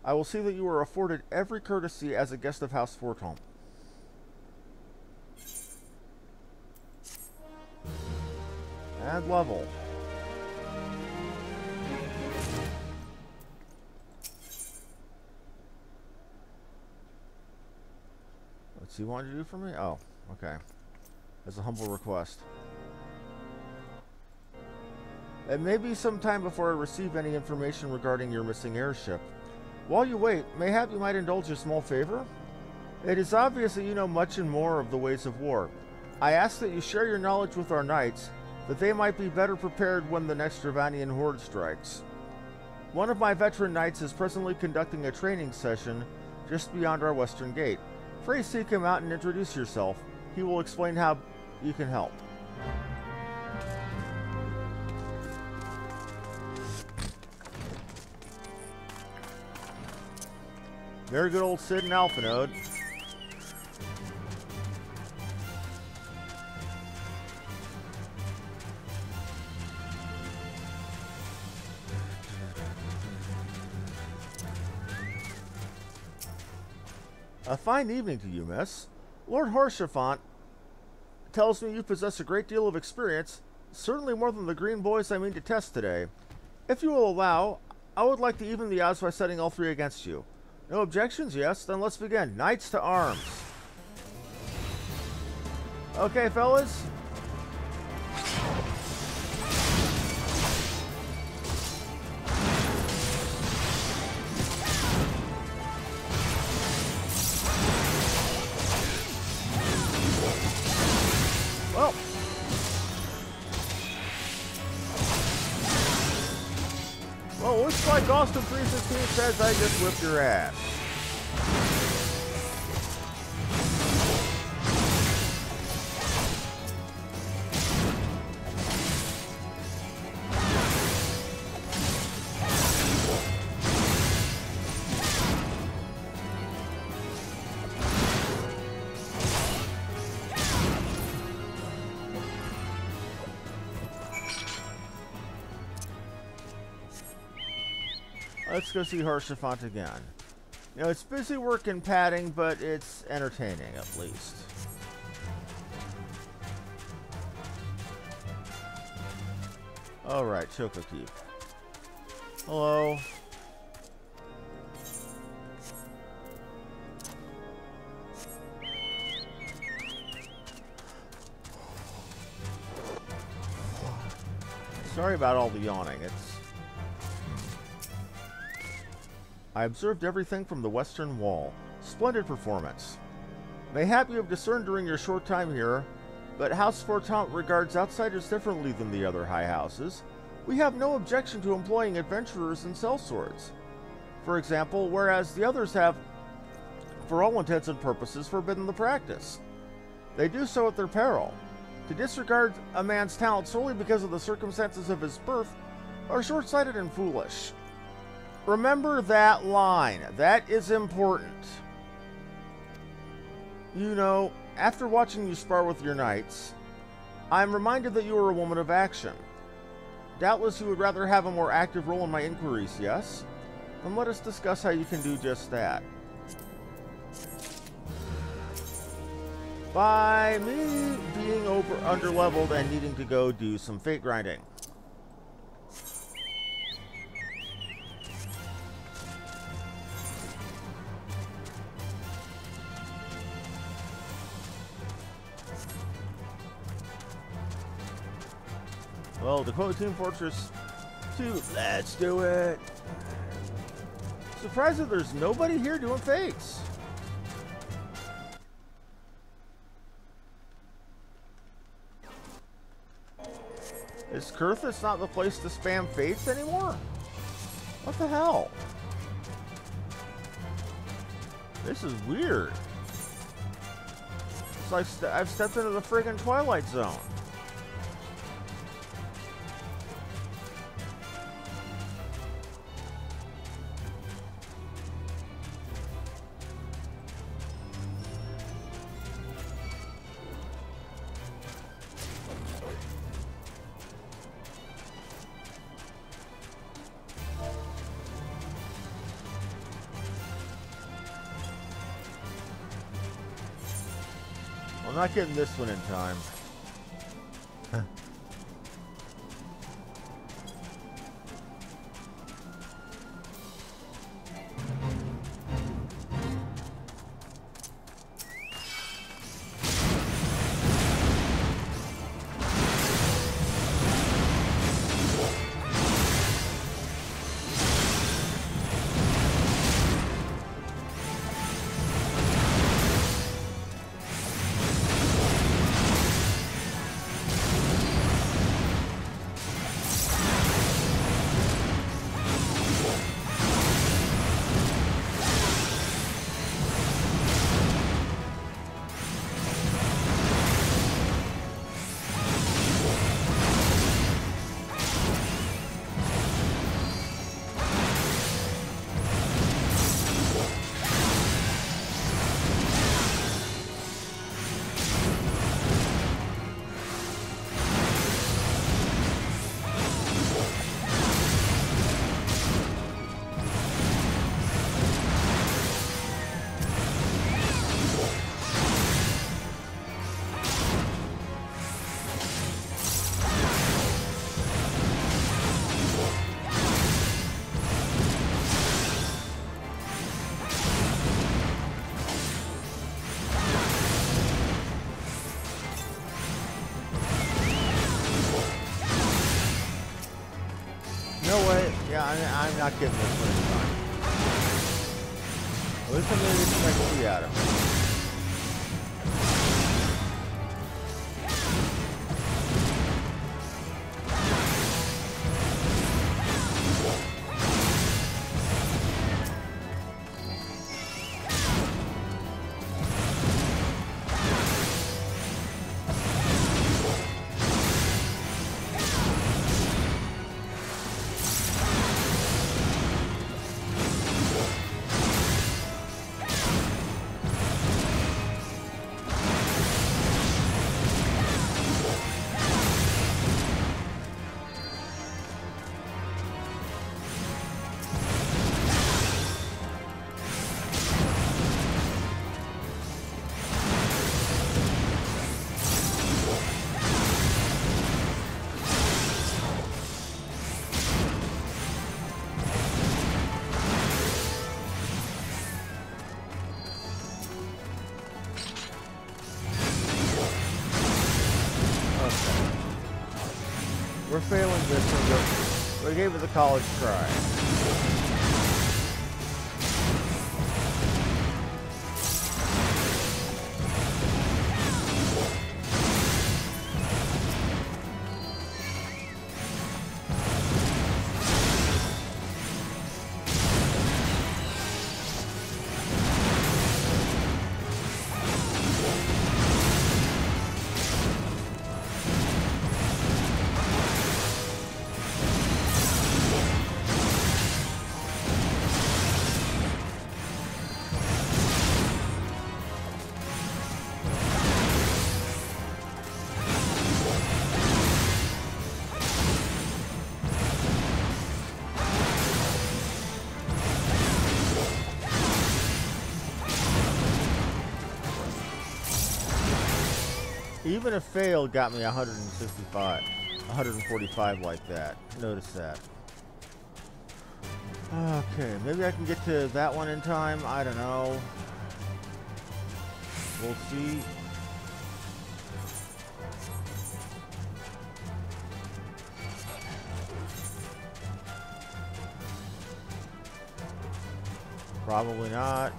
I will see that you are afforded every courtesy as a guest of House Forton. And level. What's he want to do for me? Oh, okay. As a humble request. It may be some time before I receive any information regarding your missing airship. While you wait, mayhap you might indulge a small favor? It is obvious that you know much and more of the ways of war. I ask that you share your knowledge with our knights, that they might be better prepared when the next Dravanian horde strikes. One of my veteran knights is presently conducting a training session just beyond our western gate. Pray seek him out and introduce yourself. He will explain how you can help. Very good old Sid and Alphanode. A fine evening to you, miss. Lord Horshaphant tells me you possess a great deal of experience, certainly more than the green boys I mean to test today. If you will allow, I would like to even the odds by setting all three against you. No objections? Yes? Then let's begin. Knights to arms. Okay, fellas. Well, looks like Austin 316 says I just whipped your ass. Let's go see Harshaphant again. You know, it's busy work and padding, but it's entertaining at least. Alright, Chocokeep. Hello. Sorry about all the yawning. I observed everything from the western wall. Splendid performance. Mayhap you have discerned during your short time here, but House Forton regards outsiders differently than the other high houses. We have no objection to employing adventurers and sellswords. For example, whereas the others have, for all intents and purposes, forbidden the practice. They do so at their peril. To disregard a man's talent solely because of the circumstances of his birth are short-sighted and foolish. Remember that line. That is important. You know, after watching you spar with your knights, I'm reminded that you are a woman of action. Doubtless you would rather have a more active role in my inquiries, yes? Then let us discuss how you can do just that. By me being underleveled and needing to go do some fate grinding. Well, Dakota Team Fortress 2, let's do it! Surprised that there's nobody here doing fates. Is Kurthus not the place to spam fates anymore? What the hell? This is weird. It's like I've stepped into the friggin' Twilight Zone. I'm not getting this one in time. I'm not getting this one in time. At least I'm going to expect to be at him. We're failing this one, but we gave it the college try. Even a fail got me 145 like that. Notice that. Okay, maybe I can get to that one in time. I don't know. We'll see. Probably not.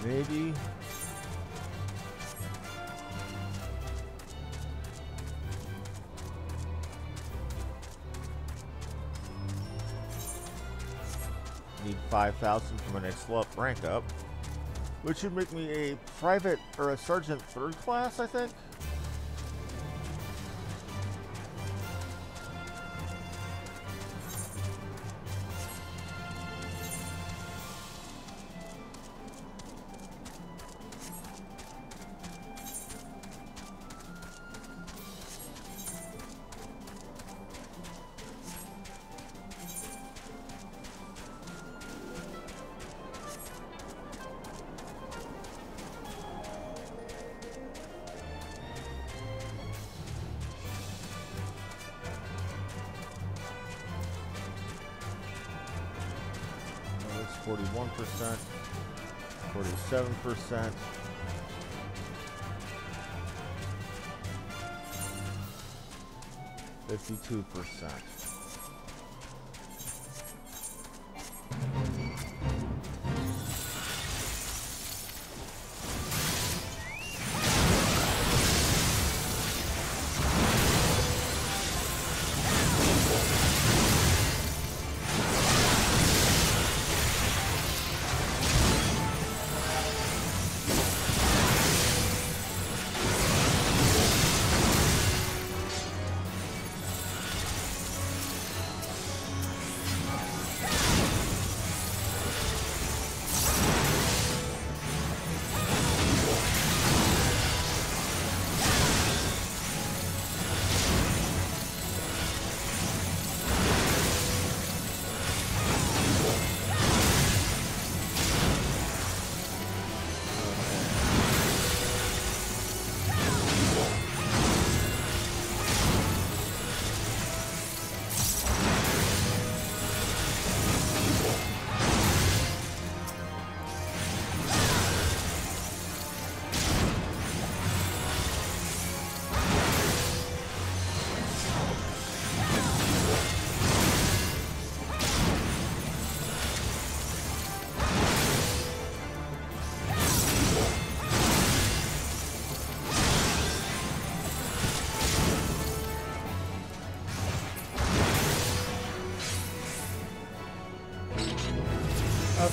Maybe. Need 5,000 for my next rank up, which should make me a private or a sergeant 3rd class, I think. 41%, 47%. %.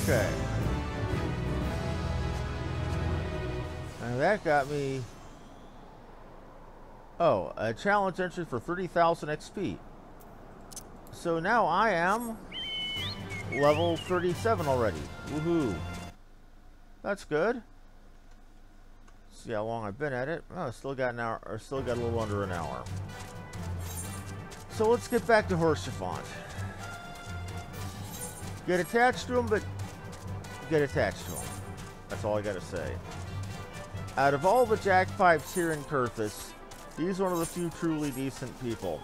Okay. And that got me... Oh, a challenge entry for 30,000 XP. So now I am level 37 already. Woohoo. That's good. See how long I've been at it. Oh, still got an hour, or still got a little under an hour. So let's get back to Horsefont. Get attached to him, but get attached to him. That's all I gotta say. Out of all the jackpipes here in Kurthus, he's one of the few truly decent people.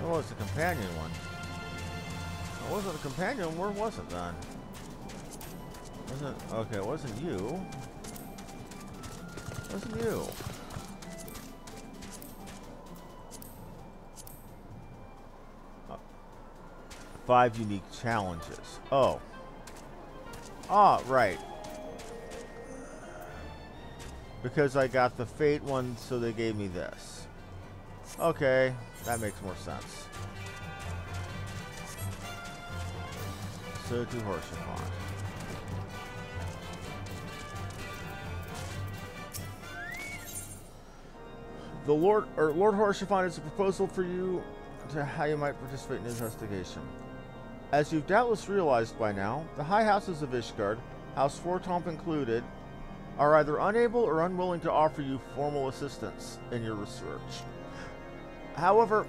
Oh, it's a companion one. It wasn't a companion. Where was it then? Wasn't okay? It wasn't you. It wasn't you. Oh. 5 unique challenges. Oh. Ah, right. Because I got the Fate one, so they gave me this. Okay. That makes more sense. So to Horsefont. The Lord Horsefont is a proposal for you to how you might participate in his investigation. As you've doubtless realized by now, the high houses of Ishgard, House Fortomp included, are either unable or unwilling to offer you formal assistance in your research. However,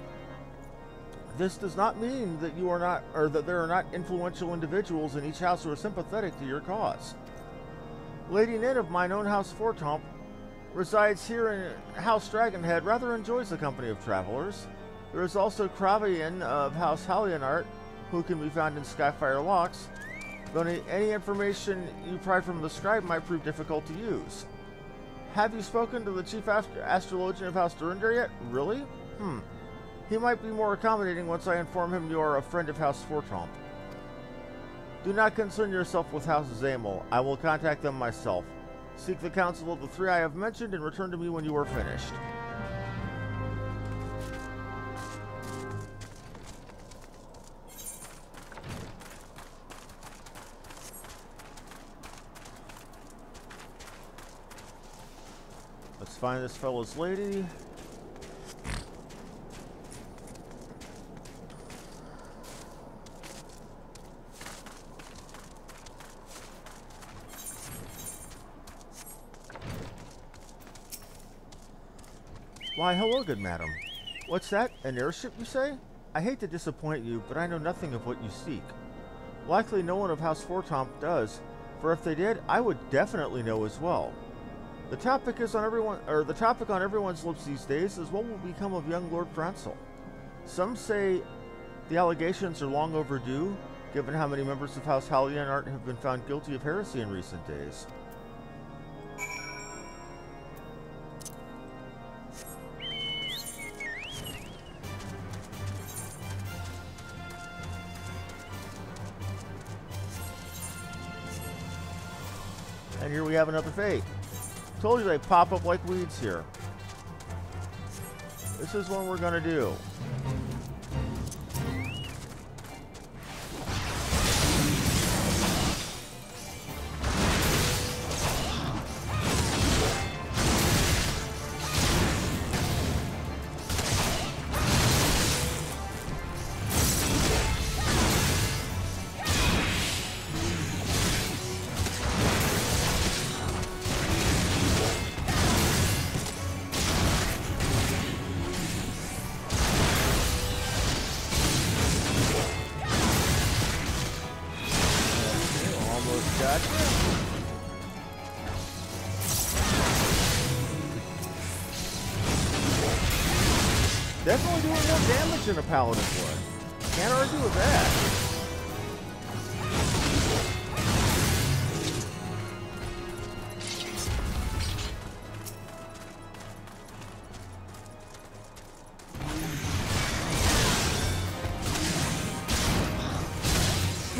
this does not mean that you are not, or that there are not influential individuals in each house who are sympathetic to your cause. Lady Nin of mine own House Fortomp resides here in House Dragonhead, rather enjoys the company of travelers. There is also Kravian of House Hallionart, who can be found in Skyfire Locks, though any information you pry from the scribe might prove difficult to use. Have you spoken to the chief astrologian of House Durandar yet? Really? He might be more accommodating once I inform him you are a friend of House Fortomp. Do not concern yourself with House Zamel. I will contact them myself. Seek the counsel of the 3 I have mentioned and return to me when you are finished. Let's Let's find this fellow's lady. Why, hello, good madam. What's that? An airship, you say? I hate to disappoint you, but I know nothing of what you seek. Likely no one of House Fortomp does, for if they did, I would definitely know as well. The topic on everyone's lips these days is what will become of young Lord Francel. Some say the allegations are long overdue, given how many members of House Hallianart have been found guilty of heresy in recent days. And here we have another fate. Told you they pop up like weeds here. This is one we're gonna do. Definitely doing more damage than a paladin would. Can't argue with that.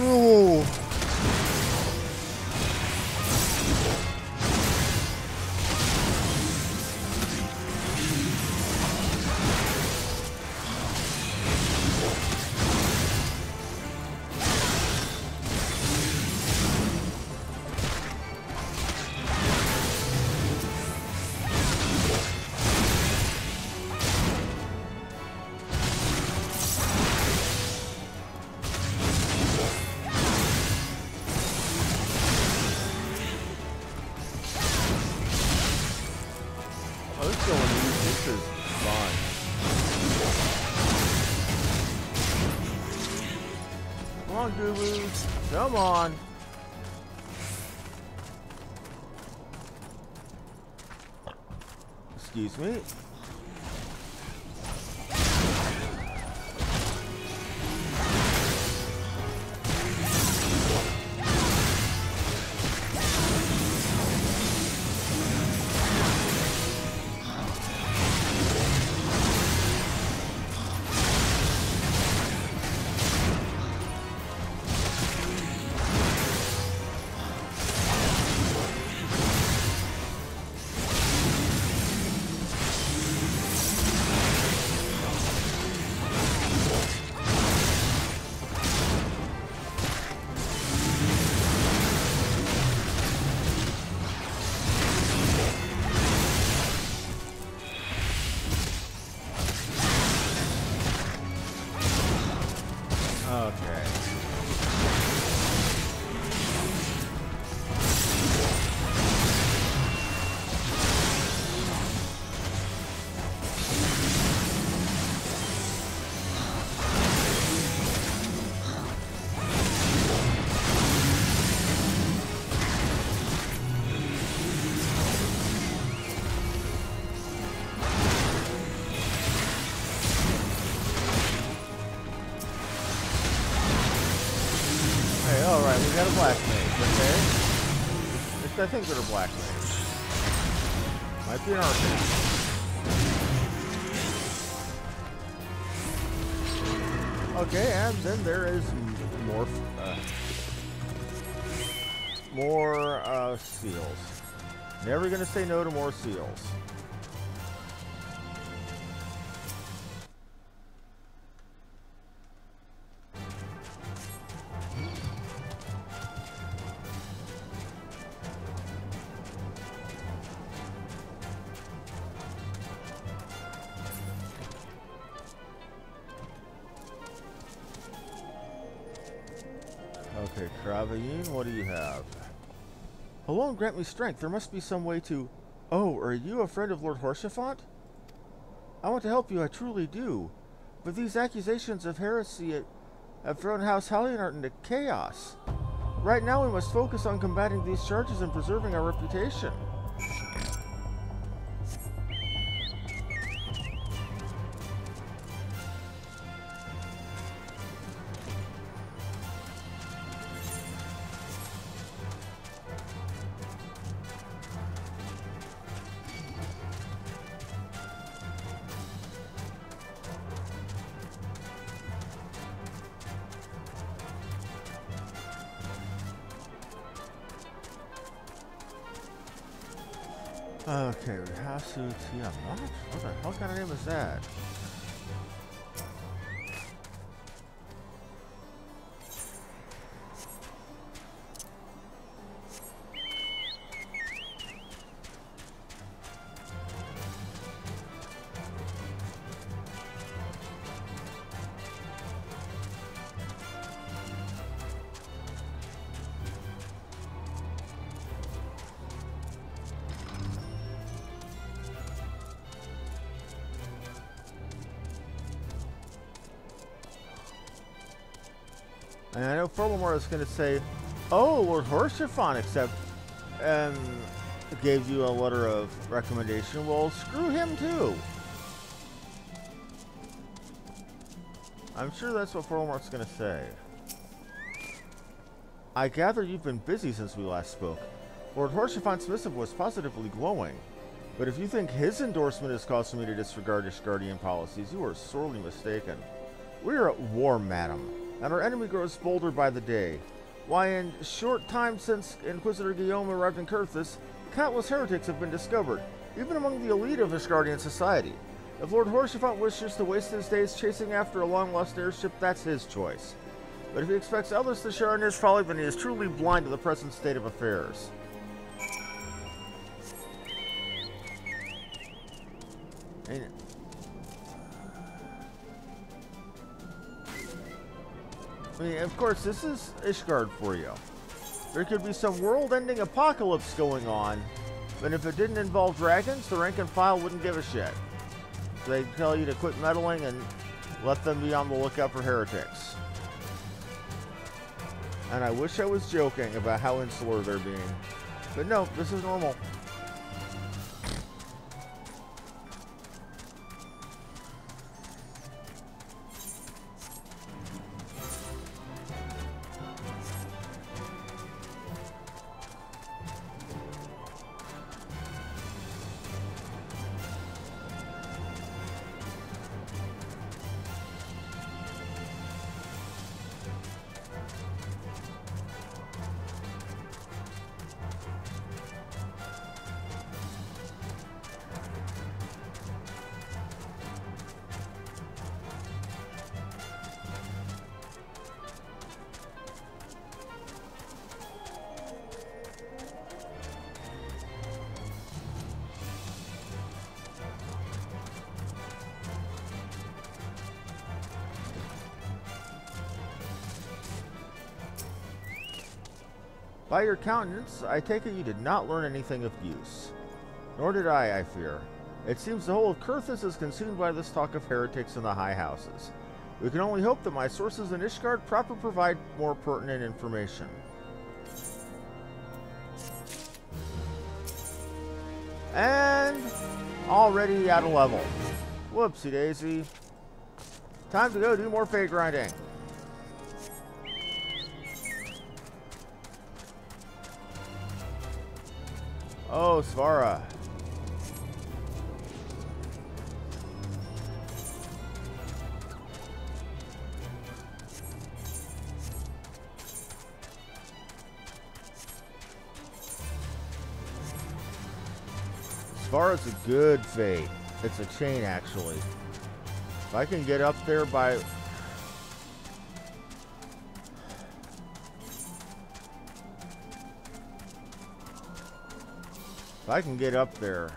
Oh. Come on. Excuse me. We got a black mage, okay? I think they're a black mage. Might be an arcane. Okay, and then there is more seals. Never gonna say no to more seals. Okay, Kravayin, what do you have? Alone grant me strength. There must be some way to... Oh, are you a friend of Lord Horsefant? I want to help you, I truly do. But these accusations of heresy have thrown House Hallionart into chaos. Right now we must focus on combating these charges and preserving our reputation. Okay, Rihasu Tiamat? What the hell kind of name is that? And I know furthermore is going to say, oh, Lord Horsefant gave you a letter of recommendation. Well, screw him too. I'm sure that's what Furlmore's going to say. I gather you've been busy since we last spoke. Lord Horsefant's missive was positively glowing. But if you think his endorsement is causing me to disregard Ishgardian policies, you are sorely mistaken. We are at war, madam, and our enemy grows bolder by the day. Why, in short time since Inquisitor Guillaume arrived in Kurthus, countless heretics have been discovered, even among the elite of Ishgardian society. If Lord Horsefant wishes to waste his days chasing after a long-lost airship, that's his choice. But if he expects others to share in his folly, then he is truly blind to the present state of affairs. And I mean, of course, this is Ishgard for you. There could be some world-ending apocalypse going on, but if it didn't involve dragons, the rank and file wouldn't give a shit. They'd tell you to quit meddling and let them be on the lookout for heretics. And I wish I was joking about how insular they're being. But no, this is normal. By your countenance, I take it you did not learn anything of use. Nor did I fear. It seems the whole of Kurthus is consumed by this talk of heretics in the high houses. We can only hope that my sources in Ishgard proper provide more pertinent information. And already at a level. Whoopsie daisy. Time to go do more fate grinding. Oh, Svara. Svara's a good fate. It's a chain, actually. If I can get up there by... If I can get up there.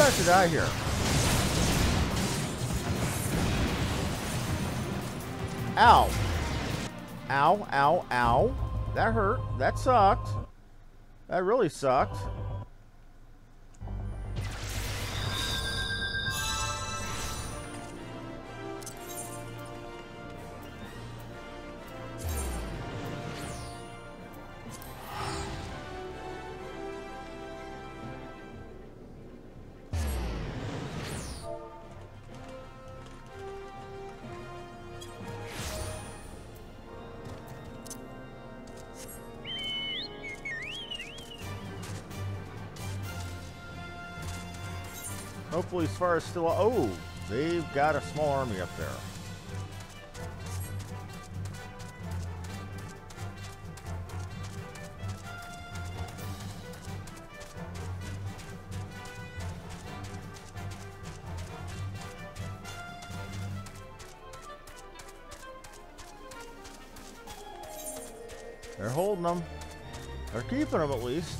about to die here. Ow. Ow, ow, ow. That hurt. That sucked. That really sucked. Hopefully as far as still... Oh, they've got a small army up there. They're holding them. They're keeping them at least.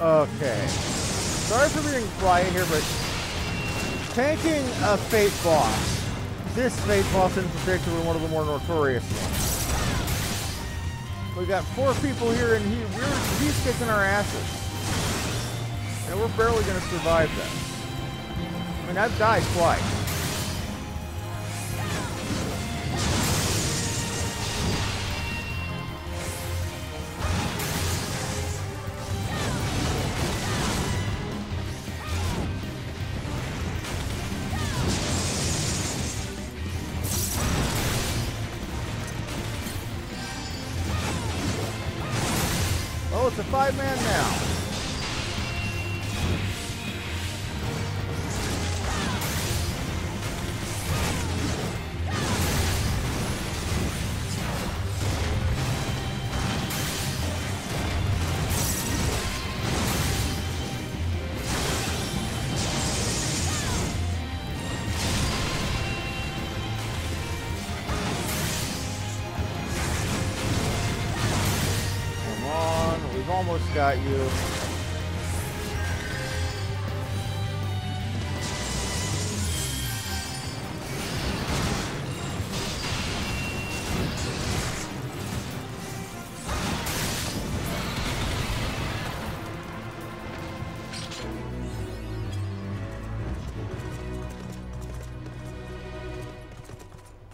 Okay. Sorry for being quiet here, but tanking a Fate boss, this Fate boss in particular, one of the more notorious ones. We got 4 people here, and he's kicking our asses. And we're barely going to survive this. I mean, I've died twice. Oh, it's a 5-man now. Almost got you.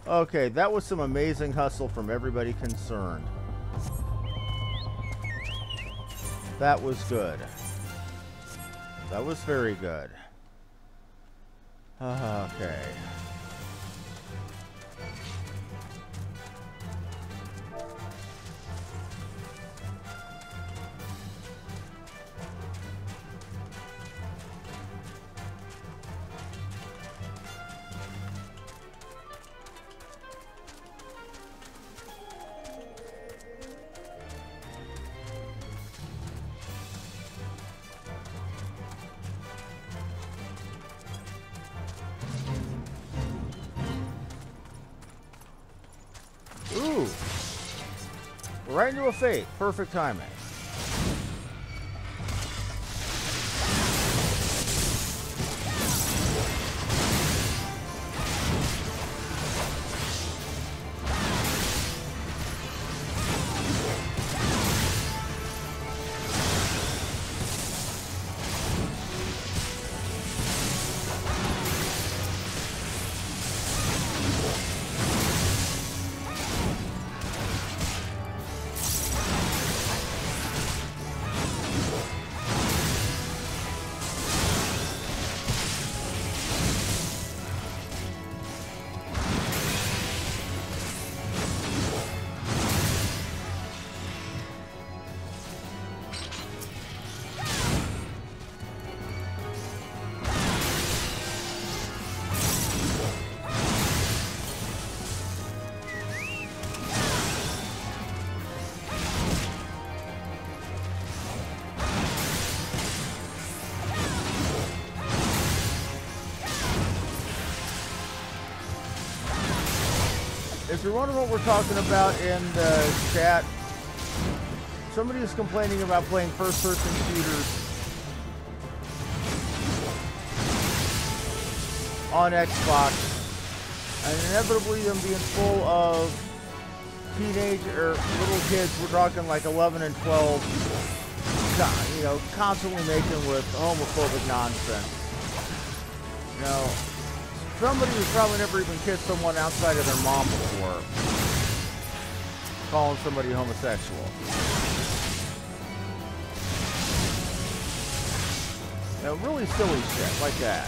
Okay, that was some amazing hustle from everybody concerned. That was good. That was very good. Okay. Ooh. Right into a Fate. Perfect timing. If you're wondering what we're talking about in the chat, somebody is complaining about playing first-person shooters on Xbox, and inevitably them being full of teenage or little kids. We're talking like 11 and 12, you know, constantly making with homophobic nonsense. You know, somebody who's probably never even kissed someone outside of their mom before, calling somebody homosexual. You know, really silly shit like that.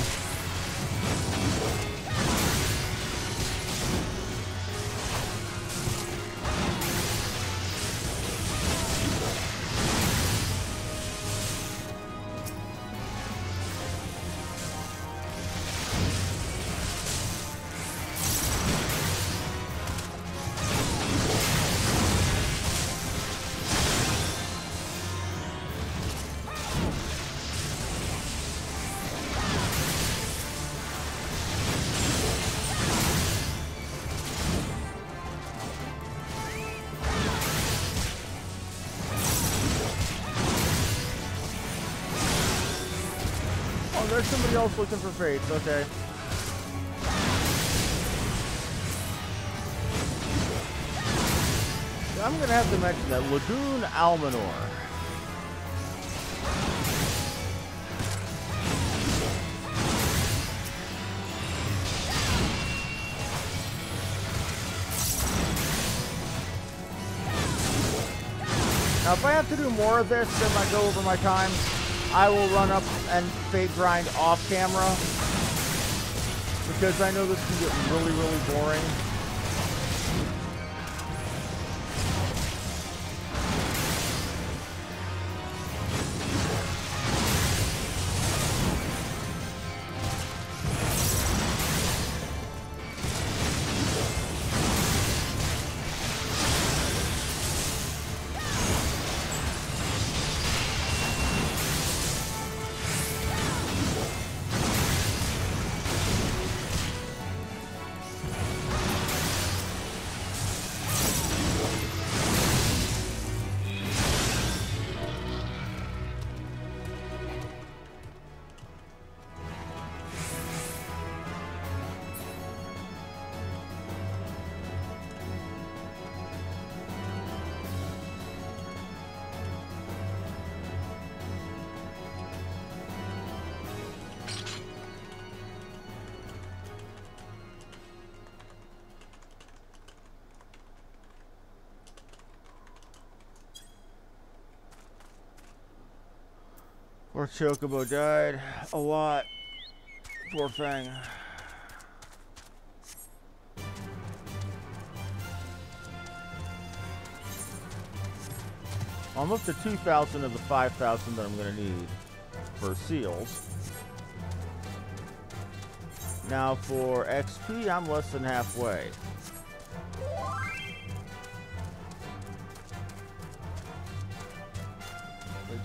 Oh, there's somebody else looking for fates. Okay. I'm going to have to mention that Lagoon Almanor. Now, if I have to do more of this as I go over my time, I will run up and fate grind off camera, because I know this can get really, really boring. Poor Chocobo died a lot. Poor thing. I'm up to 2,000 of the 5,000 that I'm going to need for seals. Now for XP, I'm less than halfway.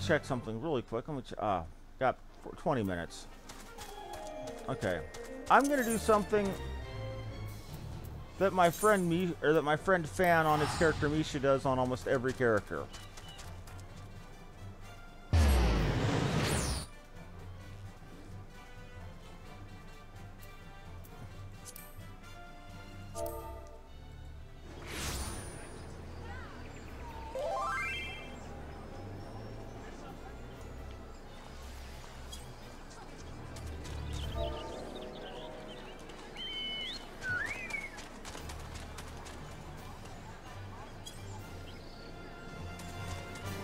Check something really quick. Got 20 minutes. Okay, I'm gonna do something that my friend Fan on his character Misha does on almost every character.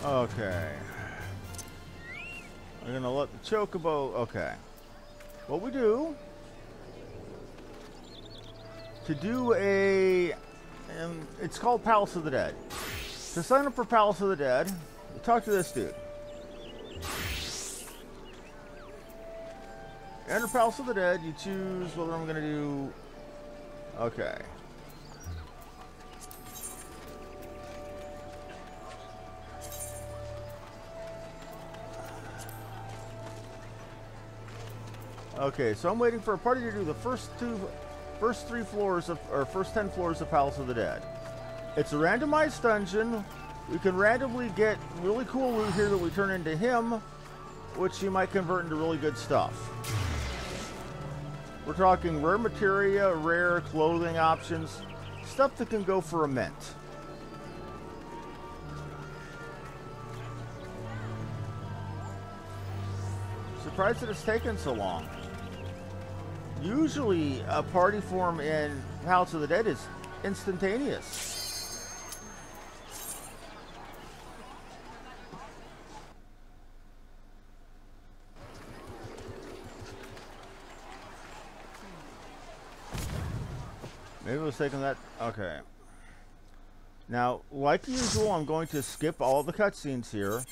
Okay. I'm gonna let the Chocobo... Okay. What we do... To do a... it's called Palace of the Dead. To sign up for Palace of the Dead, you talk to this dude. Enter Palace of the Dead, you choose whether I'm gonna do... Okay. Okay, so I'm waiting for a party to do the first 10 floors of Palace of the Dead. It's a randomized dungeon. We can randomly get really cool loot here that we turn into him, which he might convert into really good stuff. We're talking rare materia, rare clothing options, stuff that can go for a mint. Surprised that it's taken so long. Usually, a party form in Palace of the Dead is instantaneous. Maybe it was taking that. Okay. Now, like usual, I'm going to skip all the cutscenes here.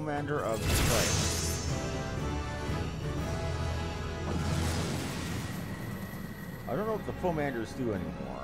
Pomander of the place. I don't know what the Pomanders do anymore.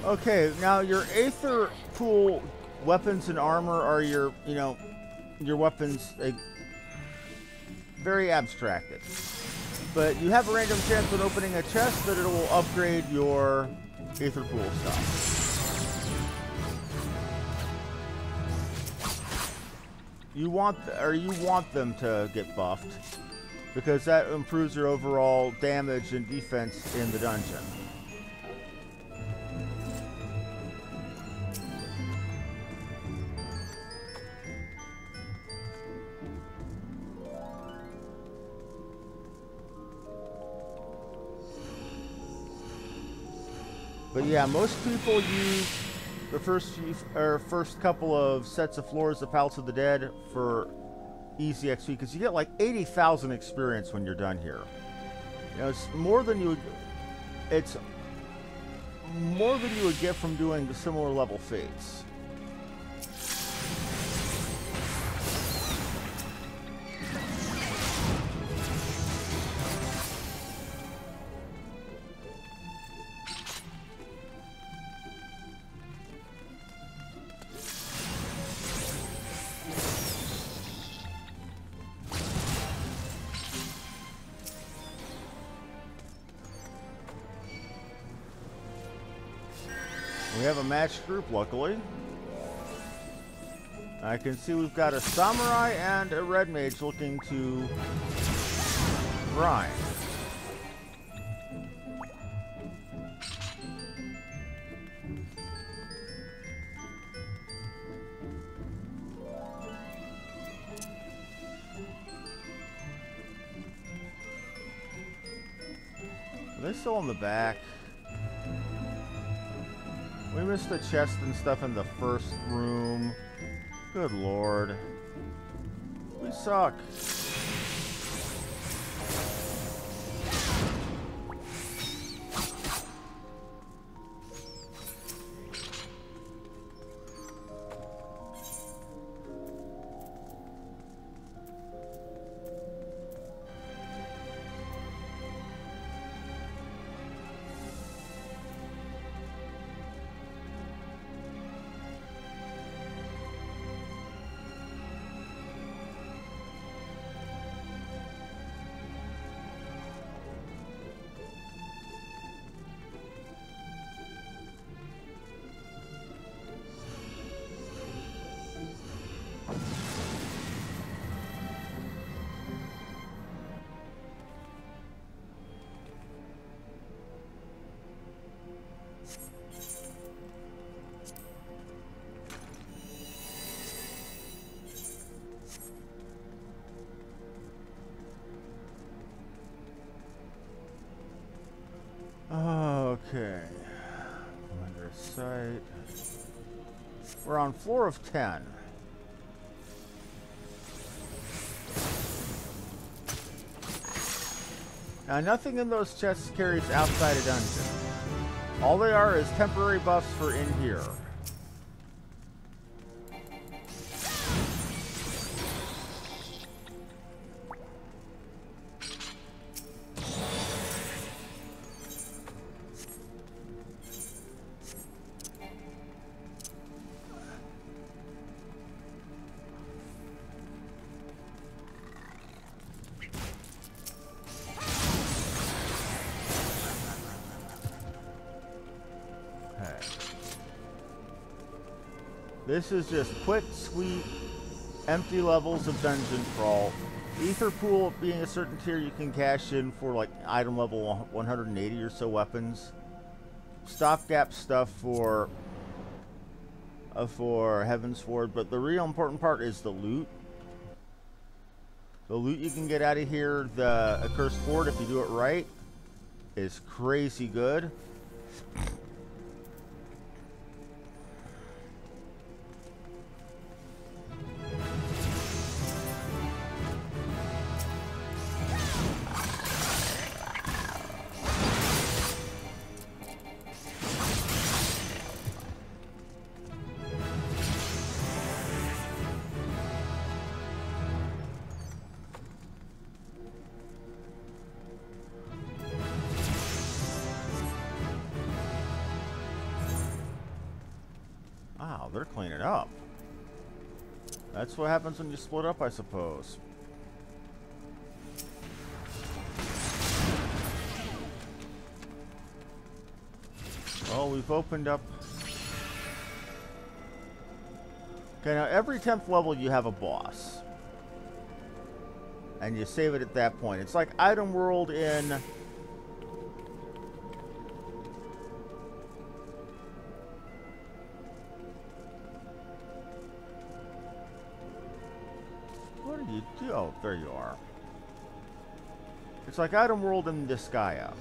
Okay, now your Aether Pool weapons and armor are your, your weapons, very abstracted. But you have a random chance when opening a chest that it will upgrade your Aether Pool stuff. You want them to get buffed because that improves your overall damage and defense in the dungeon. But yeah, most people use the first couple of sets of floors of Palace of the Dead for easy XP because you get like 80,000 experience when you're done here. It's more than you would get from doing the similar level fates. We have a matched group, luckily. I can see we've got a samurai and a red mage looking to grind. Are they still in the back? We missed the chest and stuff in the first room. Good lord. We suck. Okay. Under sight. We're on floor of 10. Now, nothing in those chests carries outside a dungeon. All they are is temporary buffs for in here. This is just quick, sweet, empty levels of dungeon crawl. Aether Pool being a certain tier you can cash in for like item level 180 or so weapons. Stopgap stuff for Heaven's Sword, but the real important part is the loot. The loot you can get out of here, the Accursed Hoard, if you do it right, is crazy good. Wow, they're cleaning up. That's what happens when you split up, I suppose. Well, we've opened up... Okay, now every 10th level you have a boss. And you save it at that point. It's like Item World in... What do you do? Oh, there you are. It's like Item World in Disgaea.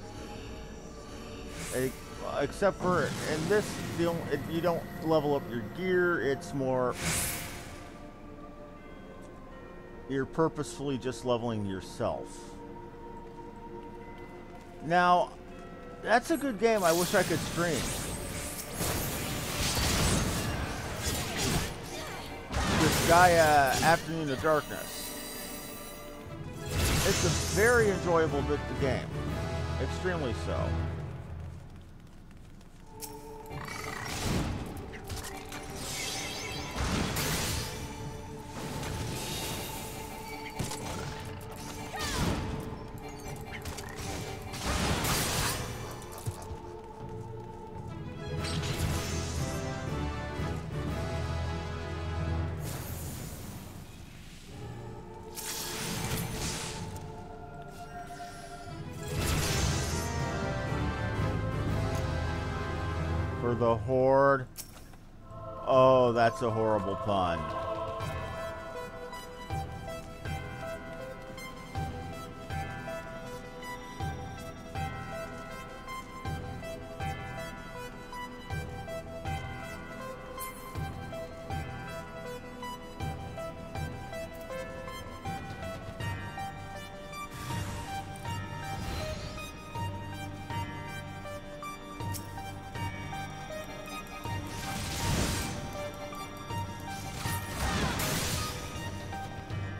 Except for in this, you don't level up your gear. It's more... You're purposefully just leveling yourself. Now, that's a good game. I wish I could stream. Disgaea Afternoon of Darkness. It's a very enjoyable bit of the game. Extremely so. For the Horde. Oh, that's a horrible pun.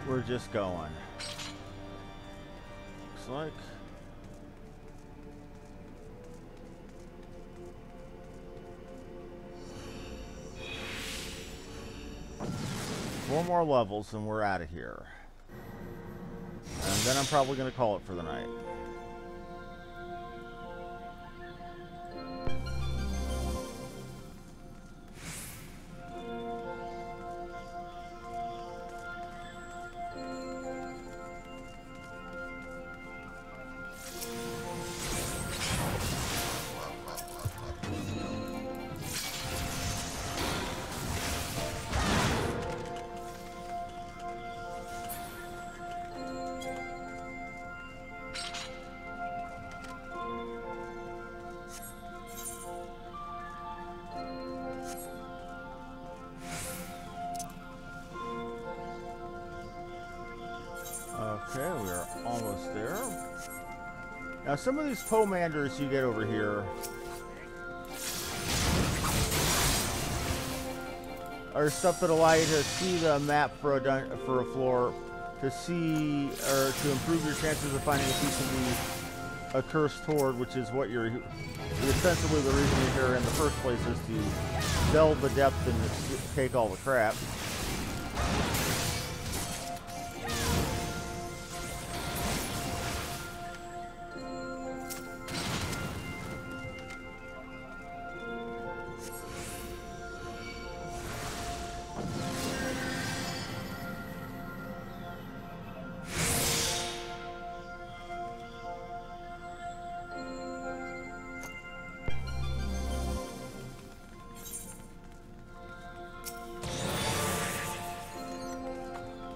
We're just going. Looks like. Four more levels and we're out of here. And then I'm probably going to call it for the night. Okay, we are almost there. Now, some of these pomanders you get over here are stuff that allow you to see the map for a floor, to see or to improve your chances of finding a piece of the Accursed Hoard, which is what you're ostensibly the reason you're here in the first place is to delve the depth and take all the crap.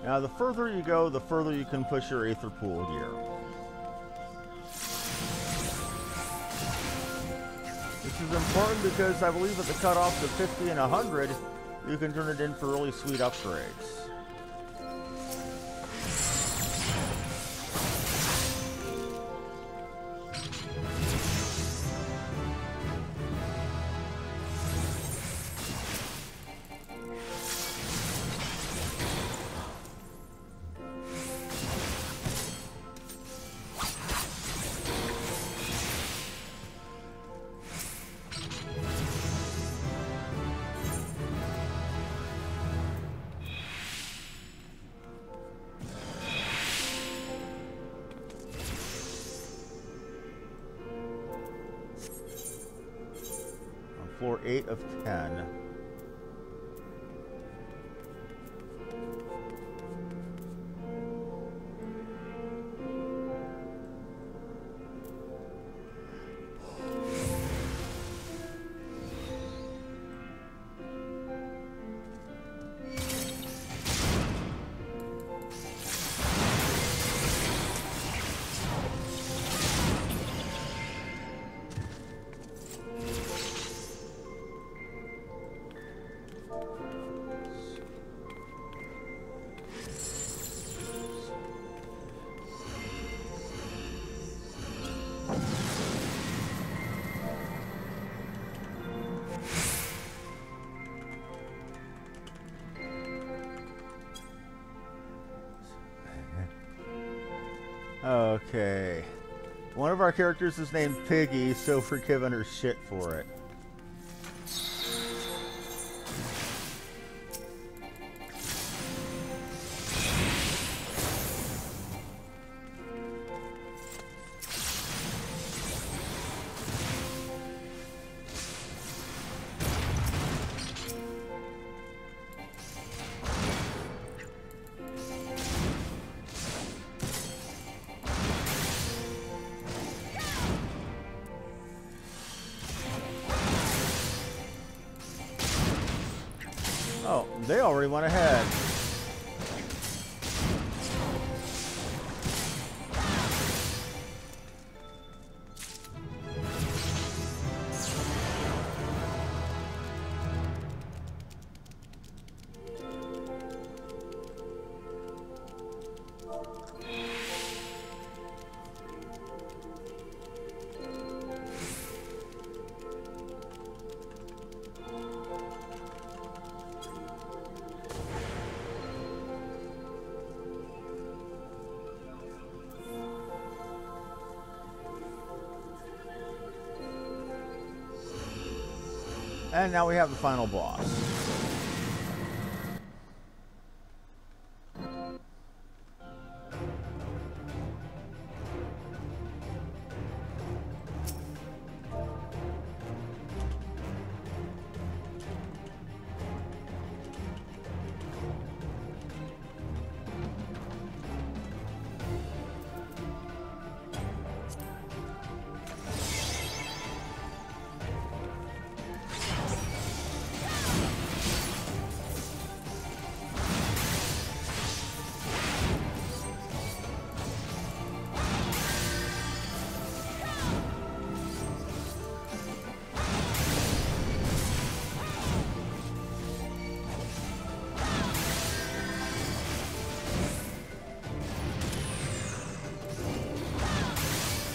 Now, the further you go, the further you can push your Aether Pool gear. This is important because I believe at the cutoffs of 50 and 100, you can turn it in for really sweet upgrades. Floor 8 of 10. Okay. One of our characters is named Piggy, so we're giving her shit for it. Oh, they already went ahead. And now we have the final boss.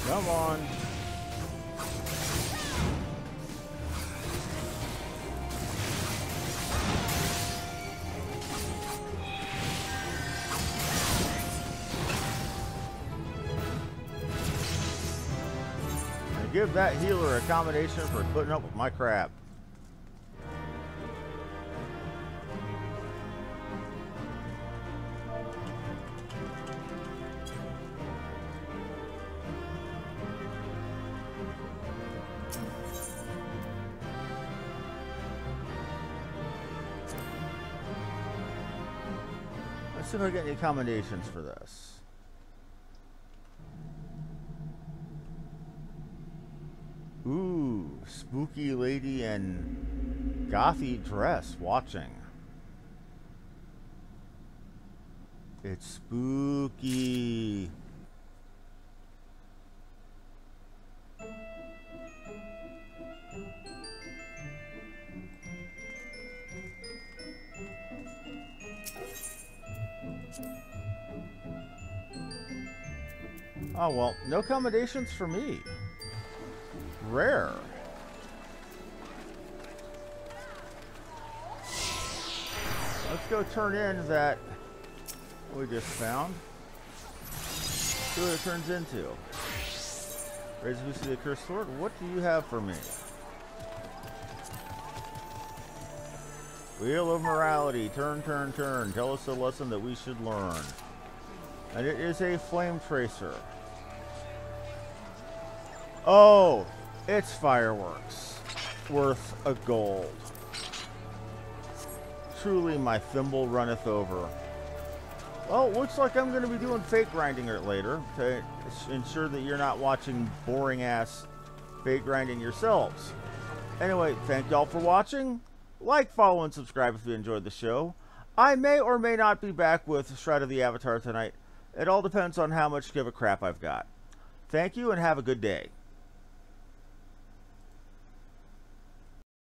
Come on. I give that healer accommodation for putting up with my crap. Let's see if I get any accommodations for this. Ooh, spooky lady in gothy dress watching. It's spooky. Oh, well, no accommodations for me. Rare. Let's go turn in that we just found. See what it turns into. Raise we see the cursed sword. What do you have for me? Wheel of morality. Turn, turn, turn. Tell us a lesson that we should learn. And it is a flame tracer. Oh, it's fireworks. Worth a gold. Truly my thimble runneth over. Well, looks like I'm going to be doing fate grinding later to ensure that you're not watching boring ass fate grinding yourselves. Anyway, thank y'all for watching. Like, follow, and subscribe if you enjoyed the show. I may or may not be back with Shroud of the Avatar tonight. It all depends on how much give a crap I've got. Thank you and have a good day.